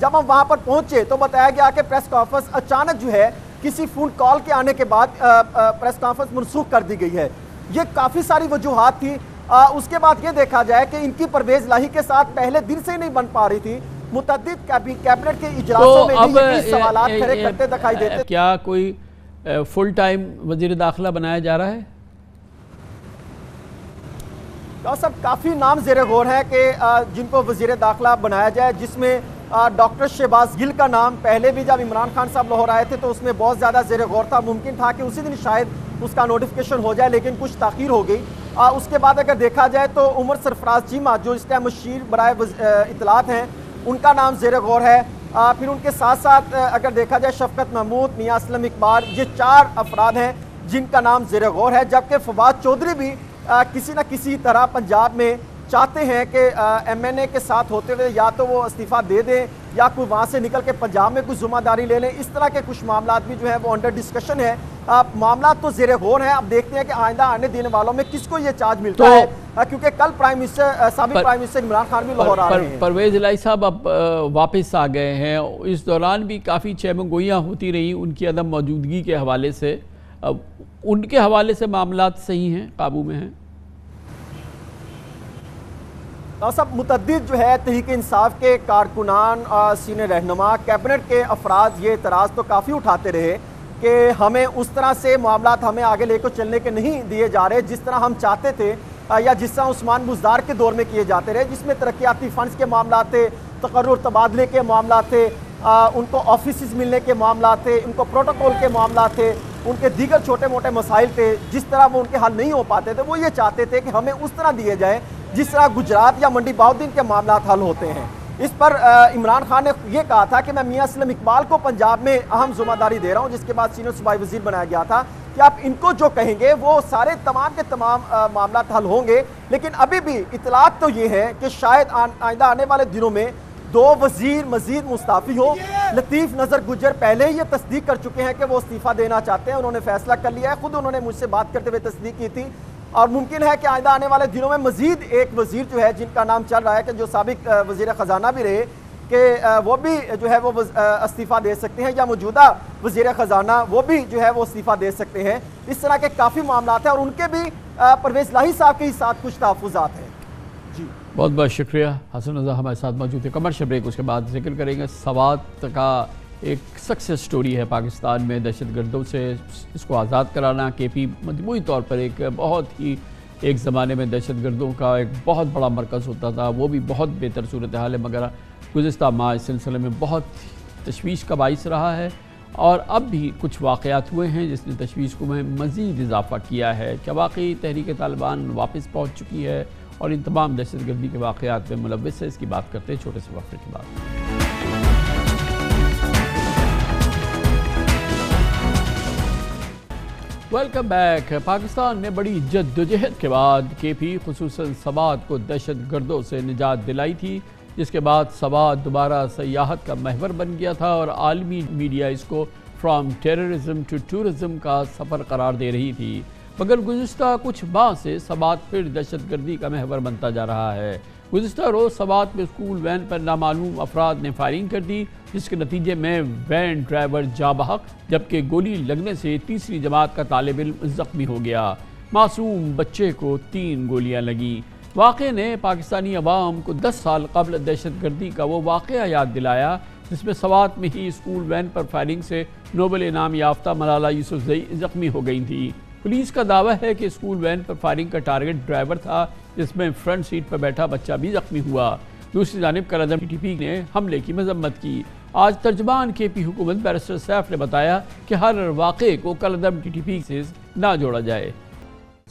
جب ہم وہاں پر پہنچے تو بتایا گیا کہ پریس کانفرنس اچانک جو ہے کسی فون کال کے آنے کے بعد پریس کانفرنس منسوخ کر دی گئی ہے. یہ کافی ساری وجوہات تھی. اس کے بعد یہ دیکھا جائے کہ ان کی پرویز الہی کے ساتھ پہلے دن سے ہی نہیں بن پا رہی تھی. متعدد کیبنٹ کے اجلاسوں میں بھی یہ سوالات کھڑے کرتے دکھائی دیتے. کیا کوئی فل ٹائم وزیر داخلہ بنایا جا رہا ہے؟ صاحب کافی نام زیر غور ہیں کہ جن کو وزیر داخلہ بنایا جائے، جس میں ڈاکٹر شہباز گل کا نام پہلے بھی جب عمران خان صاحب لاہور آئے تھے تو اس میں بہت زیادہ زیر غور تھا. ممکن تھا کہ اسی دن شاید اس کا نوٹیفیکیشن ہو جائے، لیکن کچھ تاخیر ہو گئی. اس کے بعد اگر دیکھا جائے تو عمر سرفراز چیمہ جو اس ٹائم مشیر برائے اطلاعات ہیں، ان کا نام زیر غور ہے. پھر ان کے ساتھ ساتھ اگر دیکھا جائے شفقت محمود، میاں اسلم اقبال، یہ 4 افراد ہیں جن کا نام زیر غور ہے. جبکہ فواد چودھری بھی کسی نہ کسی طرح پنجاب میں چاہتے ہیں کہ ایم این اے کے ساتھ ہوتے ہوئے یا تو وہ استعفیٰ دے دیں یا کوئی وہاں سے نکل کے پنجاب میں کوئی ذمہ داری لے لیں. اس طرح کے کچھ معاملات بھی جو ہیں وہ انڈر ڈسکشن ہے. معاملات تو زیر غور ہیں. اب دیکھتے ہیں کہ آئندہ آنے دینے والوں میں کس کو یہ چارج ملتا ہے، کیونکہ کل سابق پرائم منسٹر عمران خان بھی لاہور آ رہے ہیں. پرویز الہی صاحب اب واپس آ گئے ہیں. اس دوران بھی کافی چیمنگوئیاں ہوتی رہیں ان کی عدم موجودگی کے حوالے سے. ان کے حوالے سے معاملات صحیح ہیں، قابو میں ہیں؟ سب متعدد جو ہے تحریک انصاف کے کارکنان، سینئر رہنما، کیبنٹ کے افراد یہ اعتراض تو کافی اٹھاتے رہے کہ ہمیں اس طرح سے معاملات ہمیں آگے لے کر چلنے کے نہیں دیے جا رہے جس طرح ہم چاہتے تھے، یا جس طرح عثمان بزدار کے دور میں کیے جاتے رہے، جس میں ترقیاتی فنڈز کے معاملات تھے، تقرر تبادلے کے معاملات تھے، ان کو آفیسز ملنے کے معاملات تھے، ان کو پروٹوکول کے معاملات تھے، ان کے دیگر چھوٹے موٹے مسائل تھے جس طرح وہ ان کے حل نہیں ہو پاتے تھے. وہ یہ چاہتے تھے کہ ہمیں اس طرح دیے جائیں جس طرح گجرات یا منڈی بہاؤالدین کے معاملات حل ہوتے ہیں. اس پر عمران خان نے یہ کہا تھا کہ میں میاں اسلم اقبال کو پنجاب میں اہم ذمہ داری دے رہا ہوں، جس کے بعد سینئر صوبائی وزیر بنایا گیا تھا، کہ آپ ان کو جو کہیں گے وہ سارے تمام کے تمام معاملات حل ہوں گے. لیکن ابھی بھی اطلاعات تو یہ ہے کہ شاید آئندہ آنے والے دنوں میں 2 وزیر مزید مستعفی ہو. لطیف نظر گجر پہلے ہی یہ تصدیق کر چکے ہیں کہ وہ استعفیٰ دینا چاہتے ہیں. انہوں نے فیصلہ کر لیا ہے، خود انہوں نے مجھ سے بات کرتے ہوئے تصدیق کی تھی. اور ممکن ہے کہ آئندہ آنے والے دنوں میں مزید ایک وزیر جو ہے جن کا نام چل رہا ہے کہ جو سابق وزیر خزانہ بھی رہے، کہ وہ بھی جو ہے وہ استعفیٰ دے سکتے ہیں، یا موجودہ وزیر خزانہ وہ بھی جو ہے وہ استعفیٰ دے سکتے ہیں. اس طرح کے کافی معاملات ہیں اور ان کے بھی پرویز الہی صاحب کے ساتھ کچھ تحفظات ہیں. جی بہت بہت شکریہ. حسن رضا ہمارے ساتھ موجود ہے. کمرشل بریک، اس کے بعد ذکر کریں گے سوات کا ایک سکسیس سٹوری ہے پاکستان میں دہشت گردوں سے اس کو آزاد کرانا. کے پی مجموعی طور پر ایک بہت ہی ایک زمانے میں دہشت گردوں کا ایک بہت بڑا مرکز ہوتا تھا، وہ بھی بہت بہتر صورتحال ہے، مگر گزشتہ ماہ اس سلسلے میں بہت تشویش کا باعث رہا ہے. اور اب بھی کچھ واقعات ہوئے ہیں جس نے تشویش کو میں مزید اضافہ کیا ہے. کیا واقعی تحریک طالبان واپس پہنچ چکی ہے اور ان تمام دہشت گردی کے واقعات میں ملوث ہے؟ اس کی بات کرتے ہیں چھوٹے سے وقفے کے بعد. Welcome back. پاکستان نے بڑی جدوجہد کے بعد کے پی خصوصاً سوات کو دہشت گردوں سے نجات دلائی تھی، جس کے بعد سوات دوبارہ سیاحت کا محور بن گیا تھا اور عالمی میڈیا اس کو فرام ٹیررزم ٹو ٹورزم کا سفر قرار دے رہی تھی. مگر گزشتہ کچھ ماہ سے سوات پھر دہشت گردی کا محور بنتا جا رہا ہے. گزشتہ روز سوات میں اسکول وین پر نامعلوم افراد نے فائرنگ کر دی، جس کے نتیجے میں وین ڈرائیور جاں بحق، جبکہ گولی لگنے سے تیسری جماعت کا طالب علم زخمی ہو گیا. معصوم بچے کو 3 گولیاں لگیں. واقعے نے پاکستانی عوام کو 10 سال قبل دہشت گردی کا وہ واقعہ یاد دلایا جس میں سوات میں ہی اسکول وین پر فائرنگ سے نوبل انعام یافتہ ملالہ یوسفزئی زخمی ہو گئی تھی. پولیس کا دعویٰ ہے کہ اسکول وین پر فائرنگ کا ٹارگٹ ڈرائیور تھا، جس میں فرنٹ سیٹ پر بیٹھا بچہ بھی زخمی ہوا. دوسری جانب کالعدم ٹی ٹی پی نے حملے کی مذمت کی. آج ترجمان کے پی حکومت بیرسٹر سیف نے بتایا کہ ہر واقعے کو کالعدم ٹی ٹی پی سے نہ جوڑا جائے.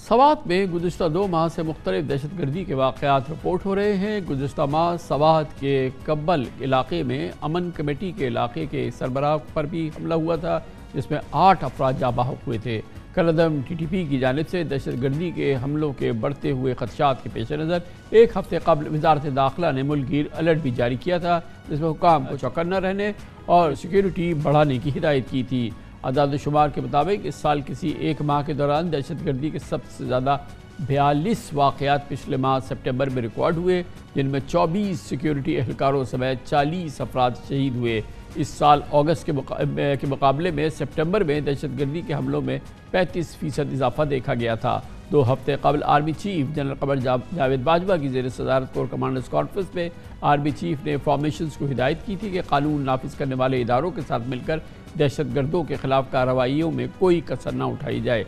سوات میں گزشتہ 2 ماہ سے مختلف دہشت گردی کے واقعات رپورٹ ہو رہے ہیں. گزشتہ ماہ سوات کے کبل علاقے میں امن کمیٹی کے علاقے کے سربراہ پر بھی حملہ ہوا تھا، جس میں 8 افراد جاں بحق ہوئے تھے. کالعدم ٹی ٹی پی کی جانب سے دہشت گردی کے حملوں کے بڑھتے ہوئے خدشات کے پیش نظر ایک ہفتے قبل وزارت داخلہ نے ملک گیر الرٹ بھی جاری کیا تھا، جس میں حکام کو چوکنا رہنے اور سیکیورٹی بڑھانے کی ہدایت کی تھی. اعداد و شمار کے مطابق اس سال کسی ایک ماہ کے دوران دہشت گردی کے سب سے زیادہ 42 واقعات پچھلے ماہ سپٹمبر میں ریکارڈ ہوئے، جن میں 24 سیکیورٹی اہلکاروں سمیت 40 افراد شہید ہوئے۔ اس سال اگست کے مقابلے میں سپٹمبر میں دہشت گردی کے حملوں میں 35% اضافہ دیکھا گیا تھا۔ 2 ہفتے قبل army chief general Qamar Javed Bajwa کی زیر صدارت کور کمانڈرز کانفرنس میں آرمی چیف نے فارمیشنز کو ہدایت کی تھی کہ قانون نافذ کرنے والے اداروں کے ساتھ مل کر دہشت گردوں کے خلاف کارروائیوں میں کوئی کسر نہ اٹھائی جائے۔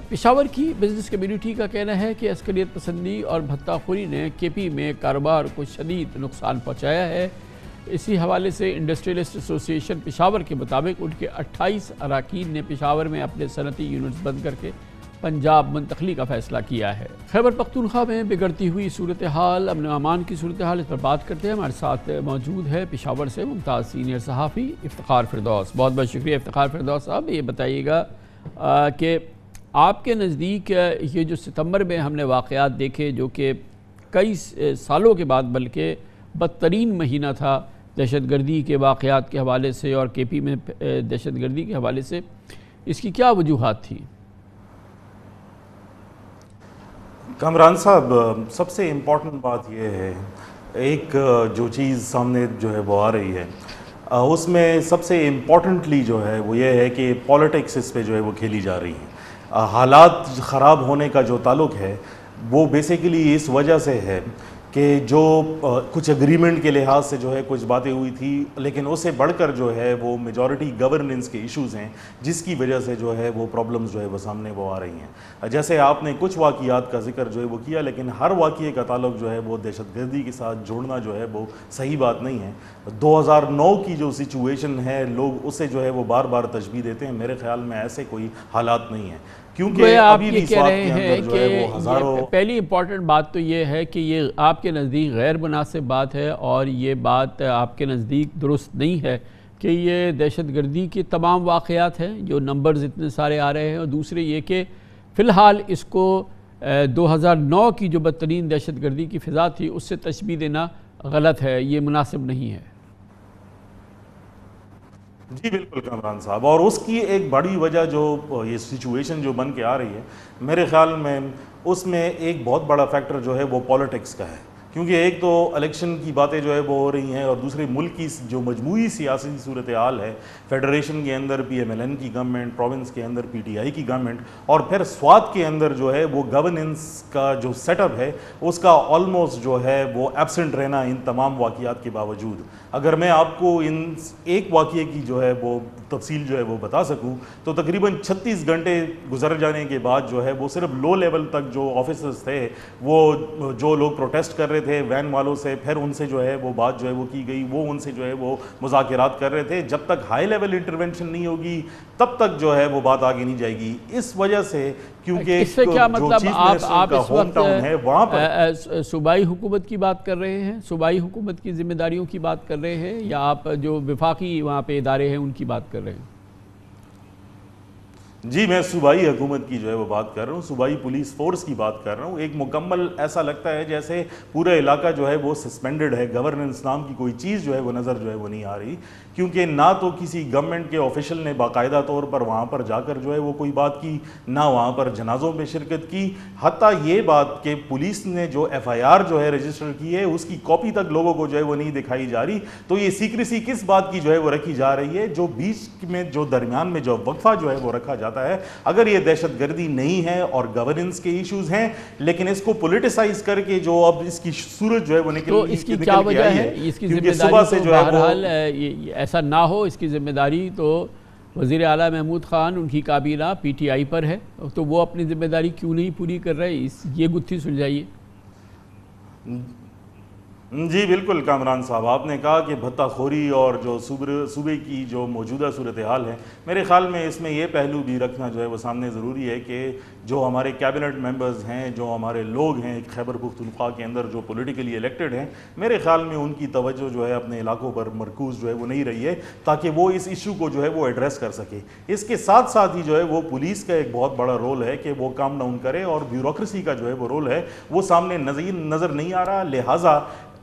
پشاور کی بزنس کمیونٹی کا کہنا ہے کہ عسکریت پسندی اور بھتہ خوری نے کے پی میں کاروبار کو شدید نقصان پہنچایا ہے۔ اسی حوالے سے انڈسٹریلسٹ ایسوسی ایشن پشاور کے مطابق ان کے 28 اراکین نے پشاور میں اپنے صنعتی یونٹس بند کر کے پنجاب منتقلی کا فیصلہ کیا ہے۔ خیبر پختونخوا میں بگڑتی ہوئی صورتحال، امن و امان کی صورتحال، اس پر بات کرتے ہیں۔ ہمارے ساتھ موجود ہے پشاور سے ممتاز سینئر صحافی افتخار فردوس۔ بہت بہت شکریہ افتخار فردوس صاحب۔ یہ بتائیے گا کہ آپ کے نزدیک یہ جو ستمبر میں ہم نے واقعات دیکھے جو کہ کئی سالوں کے بعد بلکہ بدترین مہینہ تھا دہشت گردی کے واقعات کے حوالے سے اور کے پی میں دہشت گردی کے حوالے سے، اس کی کیا وجوہات تھی؟ کامران صاحب، سب سے امپورٹنٹ بات یہ ہے، ایک جو چیز سامنے جو ہے وہ آ رہی ہے، اس میں سب سے امپورٹنٹلی جو ہے وہ یہ ہے کہ پولیٹکس اس پہ جو ہے وہ کھیلی جا رہی ہے۔ حالات خراب ہونے کا جو تعلق ہے وہ بیسیکلی اس وجہ سے ہے کہ جو کچھ اگریمنٹ کے لحاظ سے جو ہے کچھ باتیں ہوئی تھی، لیکن اس سے بڑھ کر جو ہے وہ میجورٹی گورننس کے ایشوز ہیں جس کی وجہ سے جو ہے وہ پرابلمز جو ہے وہ سامنے وہ آ رہی ہیں۔ جیسے آپ نے کچھ واقعات کا ذکر جو ہے وہ کیا، لیکن ہر واقعے کا تعلق جو ہے وہ دہشت گردی کے ساتھ جوڑنا جو ہے وہ صحیح بات نہیں ہے۔ 2009 کی جو سچویشن ہے لوگ اسے جو ہے وہ بار بار تشبیہ دیتے ہیں، میرے خیال میں ایسے کوئی حالات نہیں ہیں، کیونکہ ابھی بھی سوات کے اندر جو ہے وہ ہزاروں۔ پہلی امپورٹنٹ بات تو یہ ہے کہ یہ آپ کے نزدیک غیر مناسب بات ہے اور یہ بات آپ کے نزدیک درست نہیں ہے کہ یہ دہشت گردی کے تمام واقعات ہیں جو نمبرز اتنے سارے آ رہے ہیں، اور دوسرے یہ کہ فی الحال اس کو 2009 کی جو بدترین دہشت گردی کی فضا تھی اس سے تشبیہ دینا غلط ہے، یہ مناسب نہیں ہے۔ جی بالکل کامران صاحب، اور اس کی ایک بڑی وجہ جو یہ سچویشن جو بن کے آ رہی ہے، میرے خیال میں اس میں ایک بہت بڑا فیکٹر جو ہے وہ پولیٹکس کا ہے، کیونکہ ایک تو الیکشن کی باتیں جو ہے وہ ہو رہی ہیں، اور دوسری ملک کی جو مجموعی سیاسی صورتحال ہے، فیڈریشن کے اندر پی ایم ایل این کی گورنمنٹ، پروونس کے اندر پی ٹی آئی کی گورنمنٹ، اور پھر سوات کے اندر جو ہے وہ گورننس کا جو سیٹ اپ ہے اس کا آلموسٹ جو ہے وہ ایبسنٹ رہنا ان تمام واقعات کے باوجود۔ اگر میں آپ کو ان ایک واقعے کی جو ہے وہ تفصیل جو ہے وہ بتا سکوں تو تقریباً 36 گھنٹے گزر جانے کے بعد جو ہے وہ صرف لو لیول تک جو آفیسرز تھے، وہ جو لوگ پروٹیسٹ کر رہے تھے وین والوں سے، پھر ان سے جو ہے وہ بات جو ہے وہ کی گئی، وہ ان سے جو ہے وہ مذاکرات کر رہے تھے، جب تک ہائی لیول انٹرونشن نہیں ہوگی تب تک جو ہے وہ بات آگے نہیں جائے گی۔ اس وجہ سے کیونکہ اس سے کیا مطلب آپ اس وقت ہے وہاں پر صوبائی حکومت کی بات کر رہے ہیں، صوبائی حکومت کی ذمہ داریوں کی بات کر رہے ہیں، یا آپ جو وفاقی وہاں پہ ادارے ہیں ان کی بات کر رہے ہیں؟ جی میں صوبائی حکومت کی جو ہے وہ بات کر رہا ہوں، صوبائی پولیس فورس کی بات کر رہا ہوں۔ ایک مکمل ایسا لگتا ہے جیسے پورا علاقہ جو ہے وہ سسپینڈڈ ہے، گورننس نام کی کوئی چیز جو ہے وہ نظر جو ہے وہ نہیں آ رہی، کیونکہ نہ تو کسی گورنمنٹ کے آفیشل نے باقاعدہ طور پر وہاں پر جا کر جو ہے وہ کوئی بات کی، نہ وہاں پر جنازوں میں شرکت کی، حتیٰ یہ بات کہ پولیس نے جو ایف آئی آر جو ہے رجسٹر کی ہے اس کی کاپی تک لوگوں کو جو ہے وہ نہیں دکھائی جا رہی۔ تو یہ سیکریسی کس بات کی جو ہے وہ رکھی جا رہی ہے؟ جو بیچ میں جو درمیان میں جو وقفہ جو ہے وہ رکھا جاتا ہے، اگر یہ دہشت گردی نہیں ہے اور گورننس کے ایشوز ہیں، لیکن اس کو پولیٹیسائز کر کے جو اب اس کی صورت جو ہے وہ نکل تو اس کی کیا وجہ ہے؟ اس کی ذمہ داری تو بہرحال ایسا نہ ہو، اس کی ذمہ داری تو وزیر اعلیٰ محمود خان، ان کی کابینہ پی ٹی آئی پر ہے، تو وہ اپنی ذمہ داری کیوں نہیں پوری کر رہے؟ یہ گتھی سلجھائیے۔ جی بالکل کامران صاحب، آپ نے کہا کہ بھتہ خوری اور جو صوبے کی جو موجودہ صورتحال ہے، میرے خیال میں اس میں یہ پہلو بھی رکھنا جو ہے وہ سامنے ضروری ہے کہ جو ہمارے کیبنٹ ممبرز ہیں، جو ہمارے لوگ ہیں خیبر پختونخوا کے اندر جو پولیٹیکلی الیکٹڈ ہیں، میرے خیال میں ان کی توجہ جو ہے اپنے علاقوں پر مرکوز جو ہے وہ نہیں رہی ہے تاکہ وہ اس ایشو کو جو ہے وہ ایڈریس کر سکے۔ اس کے ساتھ ساتھ ہی جو ہے وہ پولیس کا ایک بہت بڑا رول ہے کہ وہ کام ڈاؤن کرے، اور بیوروکریسی کا جو ہے وہ رول ہے وہ سامنے نظر نہیں آ رہا، لہٰذا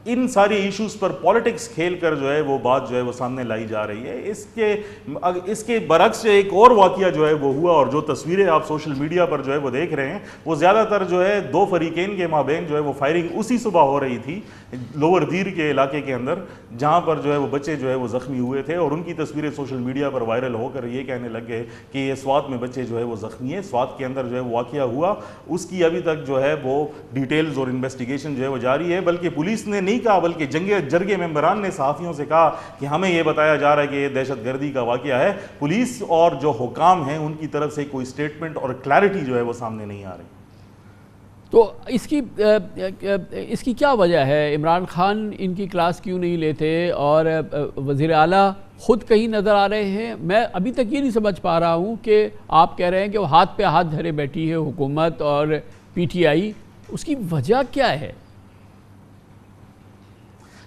ان ساری ایشوز پر پولیٹکس کھیل کر جو ہے وہ بات جو ہے وہ سامنے لائی جا رہی ہے. اس کے برعکس ایک اور واقعہ جو ہے وہ ہوا, اور جو تصویریں آپ سوشل میڈیا پر جو ہے وہ دیکھ رہے ہیں وہ زیادہ تر جو ہے دو فریقین کے مابین جو ہے وہ فائرنگ اسی صبح ہو رہی تھی لوور دیر کے علاقے کے اندر, جہاں پر جو ہے وہ بچے جو ہے وہ زخمی ہوئے تھے, اور ان کی تصویریں سوشل میڈیا پر وائرل ہو کر یہ کہنے لگ گئے کہ یہ سوات میں بچے جو ہے وہ زخمی ہیں. سوات کے اندر جو ہے وہ واقعہ ہوا, اس کی ابھی تک جو ہے وہ ڈیٹیلز اور انویسٹیگیشن جو ہے وہ جاری ہے, بلکہ پولیس نے نہیں کہا بلکہ جرگے ممبران نے صحافیوں سے کہا کہ ہمیں یہ بتایا جا رہا ہے کہ یہ دہشت گردی کا واقعہ ہے. پولیس اور جو حکام ہیں ان کی طرف سے کوئی سٹیٹمنٹ اور کلیئرٹی جو ہے وہ سامنے نہیں آ رہی. تو اس کی کیا وجہ ہے؟ عمران خان ان کی کلاس کیوں نہیں لیتے اور وزیر اعلیٰ خود کہیں نظر آ رہے ہیں؟ میں ابھی تک یہ نہیں سمجھ پا رہا ہوں کہ آپ کہہ رہے ہیں کہ وہ ہاتھ پہ ہاتھ دھرے بیٹھی ہے حکومت اور پی ٹی آئی, اس کی وجہ کیا ہے؟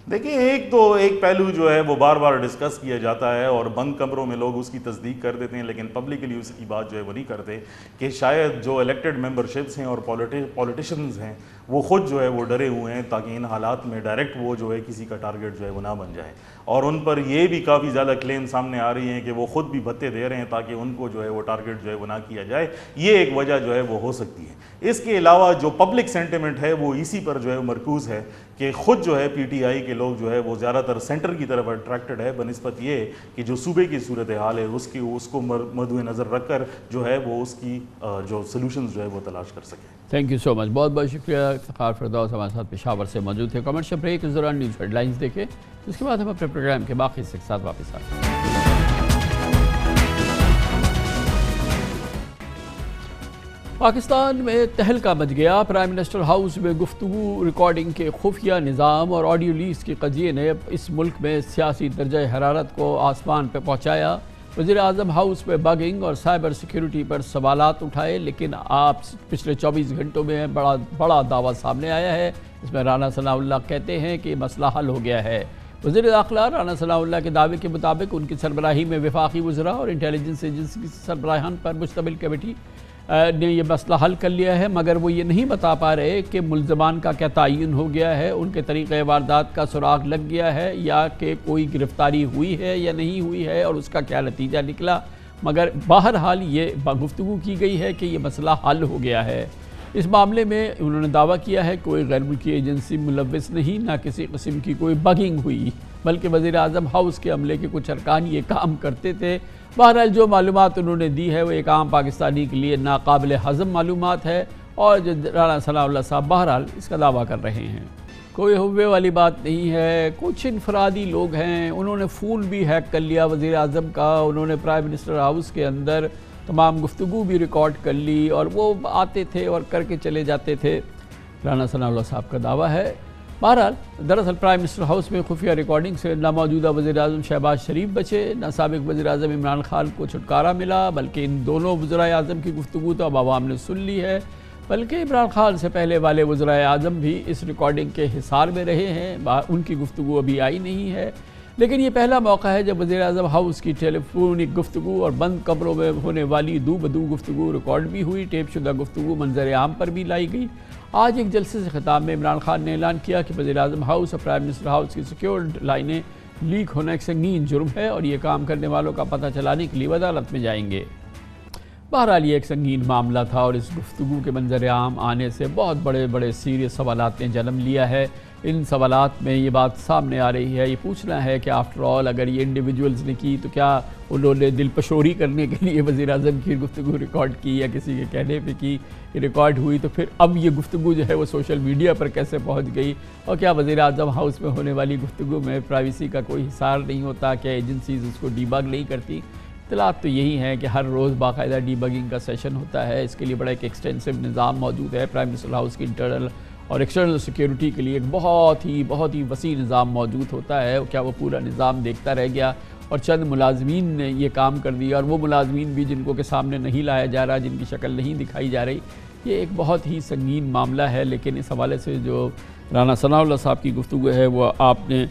دیکھیں, ایک پہلو جو ہے وہ بار بار ڈسکس کیا جاتا ہے اور بند کمروں میں لوگ اس کی تصدیق کر دیتے ہیں, لیکن پبلکلی اس کی بات جو ہے وہ نہیں کرتے, کہ شاید جو الیکٹڈ ممبرشپس ہیں اور پولیٹیشنز ہیں وہ خود جو ہے وہ ڈرے ہوئے ہیں تاکہ ان حالات میں ڈائریکٹ وہ جو ہے کسی کا ٹارگٹ جو ہے وہ نہ بن جائے, اور ان پر یہ بھی کافی زیادہ کلیم سامنے آ رہی ہیں کہ وہ خود بھی بھتے دے رہے ہیں تاکہ ان کو جو ہے وہ ٹارگٹ جو ہے وہ نہ کیا جائے. یہ ایک وجہ جو ہے وہ ہو سکتی ہے. اس کے علاوہ جو پبلک سینٹیمنٹ ہے وہ اسی پر جو ہے مرکوز ہے کہ خود جو ہے پی ٹی آئی کے لوگ جو ہے وہ زیادہ تر سینٹر کی طرف اٹریکٹڈ ہے بنسبت یہ کہ جو صوبے کی صورتحال ہے اس کو مد نظر رکھ کر جو ہے وہ اس کی جو سلوشنز جو ہے وہ تلاش کر سکے. تھینک یو سو مچ, بہت بہت شکریہ. افتخار فردوس ہمارے ساتھ پشاور سے موجود تھے. کمرشل بریک کے دوران نیوز ہیڈ لائنز دیکھیں, اس کے بعد ہم اپنے پروگرام کے باقی حصے کے ساتھ واپس آتے ہیں. پاکستان میں تہلکہ مچ گیا. پرائم منسٹر ہاؤس میں گفتگو ریکارڈنگ کے خفیہ نظام اور آڈیو لیکس کے قضیے نے اس ملک میں سیاسی درجہ حرارت کو آسمان پہ پہنچایا. وزیر اعظم ہاؤس میں بگنگ اور سائبر سیکیورٹی پر سوالات اٹھائے, لیکن پچھلے 24 گھنٹوں میں بڑا دعویٰ سامنے آیا ہے. اس میں رانا ثناء اللہ کہتے ہیں کہ مسئلہ حل ہو گیا ہے. وزیر داخلہ رانا ثناء اللہ کے دعوے کے مطابق ان کی سربراہی میں وفاقی وزراء اور انٹیلیجنس ایجنسی کی سربراہان پر مشتمل کمیٹی نے یہ مسئلہ حل کر لیا ہے, مگر وہ یہ نہیں بتا پا رہے کہ ملزمان کا کیا تعین ہو گیا ہے, ان کے طریقۂ واردات کا سراغ لگ گیا ہے یا کہ کوئی گرفتاری ہوئی ہے یا نہیں ہوئی ہے اور اس کا کیا نتیجہ نکلا. مگر بہرحال یہ گفتگو کی گئی ہے کہ یہ مسئلہ حل ہو گیا ہے. اس معاملے میں انہوں نے دعویٰ کیا ہے کوئی غیر ملکی ایجنسی ملوث نہیں, نہ کسی قسم کی کوئی بگنگ ہوئی, بلکہ وزیر اعظم ہاؤس کے عملے کے کچھ ارکان یہ کام کرتے تھے. بہرحال جو معلومات انہوں نے دی ہے وہ ایک عام پاکستانی کے لیے ناقابل ہضم معلومات ہے, اور جو رانا ثناء اللہ صاحب بہرحال اس کا دعویٰ کر رہے ہیں کوئی ہوئے والی بات نہیں ہے. کچھ انفرادی لوگ ہیں, انہوں نے فون بھی ہیک کر لیا وزیر اعظم کا, انہوں نے پرائم منسٹر ہاؤس کے اندر تمام گفتگو بھی ریکارڈ کر لی اور وہ آتے تھے اور کر کے چلے جاتے تھے, رانا ثناء اللہ صاحب کا دعویٰ ہے. بہرحال دراصل پرائم منسٹر ہاؤس میں خفیہ ریکارڈنگ سے نہ موجودہ وزیر اعظم شہباز شریف بچے, نہ سابق وزیر اعظم عمران خان کو چھٹکارا ملا, بلکہ ان دونوں وزرائے اعظم کی گفتگو تو اب عوام نے سن لی ہے. بلکہ عمران خان سے پہلے والے وزرائے اعظم بھی اس ریکارڈنگ کے حصار میں رہے ہیں, ان کی گفتگو ابھی آئی نہیں ہے. لیکن یہ پہلا موقع ہے جب وزیر اعظم ہاؤس کی ٹیلی فونک گفتگو اور بند کمروں میں ہونے والی دو بدو گفتگو ریکارڈ بھی ہوئی, ٹیپ شدہ گفتگو منظر عام پر بھی لائی گئی. آج ایک جلسے سے خطاب میں عمران خان نے اعلان کیا کہ وزیر اعظم ہاؤس اور پرائم منسٹر ہاؤس کی سیکیورڈ لائنیں لیک ہونا ایک سنگین جرم ہے اور یہ کام کرنے والوں کا پتہ چلانے کے لیے وہ عدالت میں جائیں گے. بہرحال یہ ایک سنگین معاملہ تھا اور اس گفتگو کے منظر عام آنے سے بہت بڑے سیریس سوالات نے جنم لیا ہے. ان سوالات میں یہ بات سامنے آ رہی ہے, یہ پوچھنا ہے کہ آفٹر آل اگر یہ انڈیویجولز نے کی تو کیا انہوں نے دل پشوری کرنے کے لیے وزیر اعظم کی گفتگو ریکارڈ کی یا کسی کے کہنے پہ کی ریکارڈ ہوئی, تو پھر اب یہ گفتگو جو ہے وہ سوشل میڈیا پر کیسے پہنچ گئی, اور کیا وزیر اعظم ہاؤس میں ہونے والی گفتگو میں پرائیویسی کا کوئی حصار نہیں ہوتا, کیا ایجنسیز اس کو ڈی بگ نہیں کرتی. اطلاعات تو یہی ہیں کہ ہر روز باقاعدہ ڈی بگنگ کا سیشن ہوتا ہے, اس کے لیے بڑا ایک ایکسٹینسو نظام موجود ہے. پرائم منسٹر ہاؤس کی انٹرنل اور ایکسٹرنل سیکیورٹی کے لیے ایک بہت ہی وسیع نظام موجود ہوتا ہے. کیا وہ پورا نظام دیکھتا رہ گیا اور چند ملازمین نے یہ کام کر دیا, اور وہ ملازمین بھی جن کو کہ سامنے نہیں لایا جا رہا, جن کی شکل نہیں دکھائی جا رہی. یہ ایک بہت ہی سنگین معاملہ ہے. لیکن اس حوالے سے جو رانا ثناء اللہ صاحب کی گفتگو ہے وہ آپ نے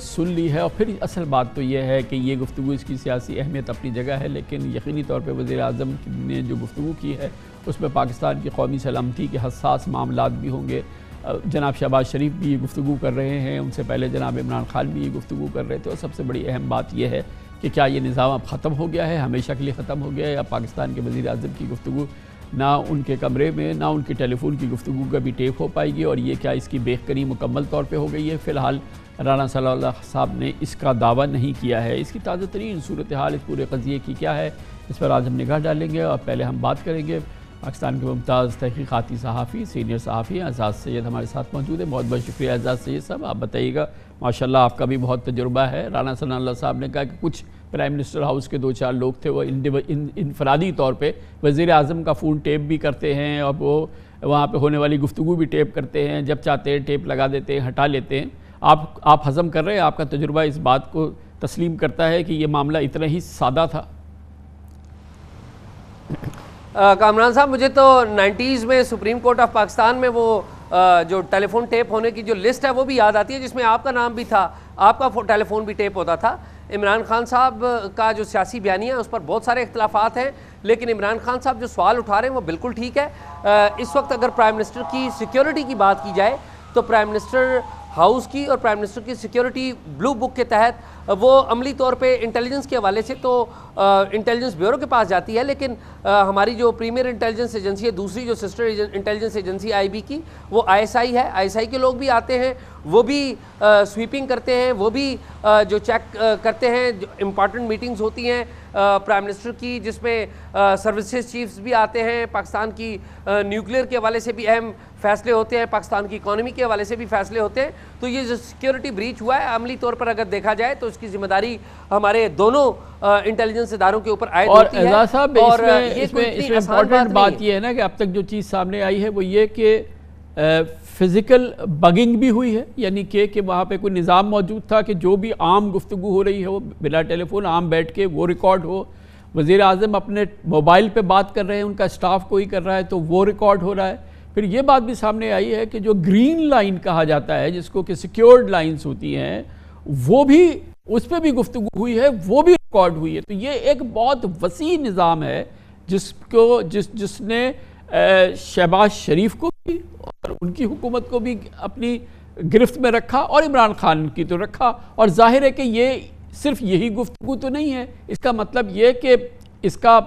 سن لی ہے, اور پھر اصل بات تو یہ ہے کہ یہ گفتگو اس کی سیاسی اہمیت اپنی جگہ ہے, لیکن یقینی طور پہ وزیر اعظم نے جو گفتگو کی ہے اس میں پاکستان کی قومی سلامتی کے حساس معاملات بھی ہوں گے. جناب شہباز شریف بھی یہ گفتگو کر رہے ہیں، ان سے پہلے جناب عمران خان بھی یہ گفتگو کر رہے تھے، اور سب سے بڑی اہم بات یہ ہے کہ کیا یہ نظام اب ختم ہو گیا ہے، ہمیشہ کے لیے ختم ہو گیا ہے، یا پاکستان کے وزیر اعظم کی گفتگو نہ ان کے کمرے میں نہ ان کی ٹیلی فون کی گفتگو کا بھی ٹیپ ہو پائے گی، اور یہ کیا اس کی بےخبری مکمل طور پہ ہو گئی ہے؟ فی الحال رانا صلی اللہ صاحب نے اس کا دعویٰ نہیں کیا ہے۔ اس کی تازہ ترین صورتحال اس پورے قضیے کی کیا ہے، اس پر آج ہم نگاہ ڈالیں گے، اور پہلے ہم بات کریں گے پاکستان کے ممتاز تحقیقاتی صحافی سینئر صحافی اعزاز سید ہمارے ساتھ موجود ہیں۔ بہت بہت شکریہ اعزاز سید صاحب، آپ بتائیے گا، ماشاءاللہ آپ کا بھی بہت تجربہ ہے۔ رانا صلی اللہ صاحب نے کہا کہ کچھ پرائم منسٹر ہاؤس کے 2-4 لوگ تھے، وہ انفرادی طور پہ وزیر اعظم کا فون ٹیپ بھی کرتے ہیں، اور وہ وہاں پہ ہونے والی گفتگو بھی ٹیپ کرتے ہیں، جب چاہتے ہیں ٹیپ لگا دیتے ہیں، ہٹا لیتے ہیں۔ آپ ہضم کر رہے ہیں، آپ کا تجربہ اس بات کو تسلیم کرتا ہے کہ یہ معاملہ اتنا ہی سادہ تھا؟ کامران صاحب، مجھے تو 90s میں سپریم کورٹ آف پاکستان میں وہ جو ٹیلی فون ٹیپ ہونے کی جو لسٹ ہے وہ بھی یاد آتی ہے، جس میں آپ کا نام بھی تھا، آپ کا ٹیلی فون بھی ٹیپ ہوتا تھا۔ عمران خان صاحب کا جو سیاسی بیانیہ ہے اس پر بہت سارے اختلافات ہیں، لیکن عمران خان صاحب جو سوال اٹھا رہے ہیں وہ بالکل ٹھیک ہے۔ اس وقت اگر پرائم منسٹر کی سیکیورٹی کی بات کی جائے تو پرائم منسٹر ہاؤس کی اور پرائم منسٹر کی سیکیورٹی بلو بک کے تحت وہ عملی طور پہ انٹیلیجنس کے حوالے سے تو انٹیلیجنس بیورو کے پاس جاتی ہے، لیکن ہماری جو پریمیئر انٹیلیجنس ایجنسی ہے، دوسری جو sister intelligence agency I B کی، وہ آئی ایس آئی ہے۔ آئی ایس آئی کے لوگ بھی آتے ہیں، وہ بھی سویپنگ کرتے ہیں، وہ بھی جو چیک کرتے ہیں، جو امپارٹنٹ میٹنگز ہوتی ہیں پرائم منسٹر کی، جس میں سروسز چیفز بھی آتے ہیں، پاکستان کی نیوکلیئر کے حوالے سے بھی اہم فیصلے ہوتے ہیں، پاکستان کی اکانومی کے حوالے سے بھی فیصلے ہوتے ہیں۔ تو یہ جو سیکیورٹی بریچ ہوا ہے عملی طور پر اگر دیکھا جائے تو اس کی ذمہ داری ہمارے دونوں انٹیلیجنس اداروں کے اوپر عائد ہوتی ہے۔ اور اعزاز صاحب، اس میں امپورٹنٹ بات یہ ہے نا کہ اب تک جو چیز سامنے آئی ہے وہ یہ کہ فزیکل بگنگ بھی ہوئی ہے، یعنی کہ وہاں پہ کوئی نظام موجود تھا کہ جو بھی عام گفتگو ہو رہی ہے وہ بلا ٹیلی فون عام بیٹھ کے وہ ریکارڈ ہو، وزیر اعظم اپنے موبائل پہ بات کر رہے ہیں، ان کا اسٹاف کوئی کر رہا ہے تو وہ ریکارڈ ہو رہا ہے۔ پھر یہ بات بھی سامنے آئی ہے کہ جو گرین لائن کہا جاتا ہے، جس کو کہ سیکیورڈ لائنز ہوتی ہیں، وہ بھی اس پہ بھی گفتگو ہوئی ہے، وہ بھی ریکارڈ ہوئی ہے۔ تو یہ ایک بہت وسیع نظام ہے جس نے شہباز شریف کو بھی اور ان کی حکومت کو بھی اپنی گرفت میں رکھا، اور عمران خان کی تو رکھا۔ اور ظاہر ہے کہ یہ صرف یہی گفتگو تو نہیں ہے، اس کا مطلب یہ کہ اس کا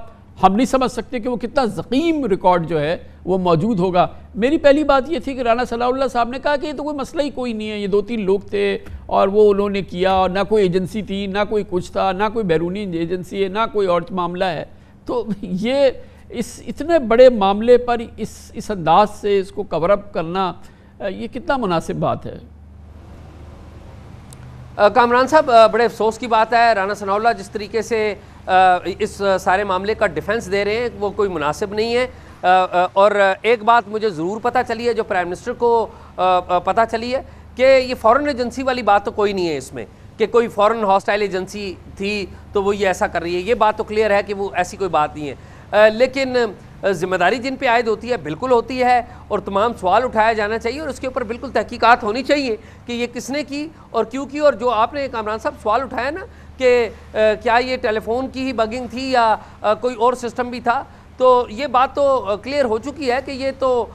ہم نہیں سمجھ سکتے کہ وہ کتنا ضخیم ریکارڈ جو ہے وہ موجود ہوگا۔ میری پہلی بات یہ تھی کہ رانا صلی اللہ صاحب نے کہا کہ یہ تو کوئی مسئلہ ہی کوئی نہیں ہے، یہ 2-3 لوگ تھے اور وہ انہوں نے کیا، اور نہ کوئی ایجنسی تھی، نہ کوئی کچھ تھا، نہ کوئی بیرونی ایجنسی ہے، نہ کوئی اور معاملہ ہے۔ تو یہ اتنے بڑے معاملے پر اس انداز سے اس کو کور اپ کرنا یہ کتنا مناسب بات ہے؟ کامران صاحب، بڑے افسوس کی بات ہے، رانا ثناء اللہ جس طریقے سے اس سارے معاملے کا ڈیفنس دے رہے ہیں وہ کوئی مناسب نہیں ہے۔ اور ایک بات مجھے ضرور پتہ چلی ہے، جو پرائم منسٹر کو پتہ چلی ہے، کہ یہ فورن ایجنسی والی بات تو کوئی نہیں ہے اس میں، کہ کوئی فورن ہاسٹائل ایجنسی تھی تو وہ یہ ایسا کر رہی ہے، یہ بات تو کلیئر ہے کہ وہ ایسی کوئی بات نہیں ہے۔ لیکن ذمہ داری جن پہ عائد ہوتی ہے بالکل ہوتی ہے، اور تمام سوال اٹھایا جانا چاہیے، اور اس کے اوپر بالکل تحقیقات ہونی چاہیے کہ یہ کس نے کی اور کیوں کی۔ اور جو آپ نے کامران صاحب سوال اٹھایا نا کہ کیا یہ ٹیلی فون کی ہی بگنگ تھی یا کوئی اور سسٹم بھی تھا، تو یہ بات تو کلیئر ہو چکی ہے کہ یہ تو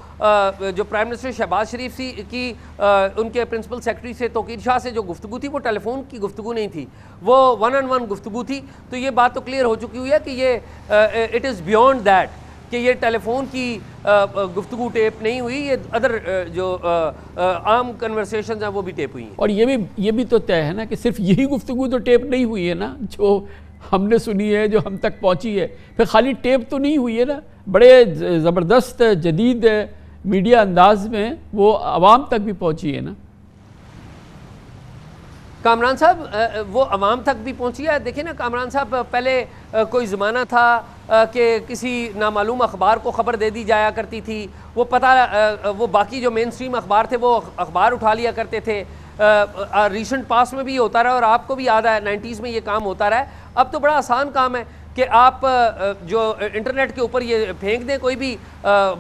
جو پرائم منسٹر شہباز شریف کی ان کے پرنسپل سیکرٹری سے توقیر شاہ سے جو گفتگو تھی وہ ٹیلی فون کی گفتگو نہیں تھی، وہ 1-on-1 گفتگو تھی۔ تو یہ بات تو کلیئر ہو چکی ہوئی ہے کہ یہ اٹ از بیونڈ دیٹ، کہ یہ ٹیلی فون کی گفتگو ٹیپ نہیں ہوئی، یہ ادر جو عام کنورسیشنز ہیں وہ بھی ٹیپ ہوئی ہیں۔ اور یہ بھی تو طے ہے نا کہ صرف یہی گفتگو تو ٹیپ نہیں ہوئی ہے نا، جو ہم نے سنی ہے، جو ہم تک پہنچی ہے۔ پھر خالی ٹیپ تو نہیں ہوئی ہے نا، بڑے زبردست جدید میڈیا انداز میں وہ عوام تک بھی پہنچی ہے نا۔ کامران صاحب، وہ عوام تک بھی پہنچی ہے۔ دیکھیں نا کامران صاحب، پہلے کوئی زمانہ تھا کہ کسی نامعلوم اخبار کو خبر دے دی جایا کرتی تھی، وہ باقی جو مین اسٹریم اخبار تھے وہ اخبار اٹھا لیا کرتے تھے۔ ریسنٹ پاس میں بھی ہوتا رہا، اور آپ کو بھی یاد ہے 90s میں یہ کام ہوتا رہا ہے۔ اب تو بڑا آسان کام ہے کہ آپ جو انٹرنیٹ کے اوپر یہ پھینک دیں، کوئی بھی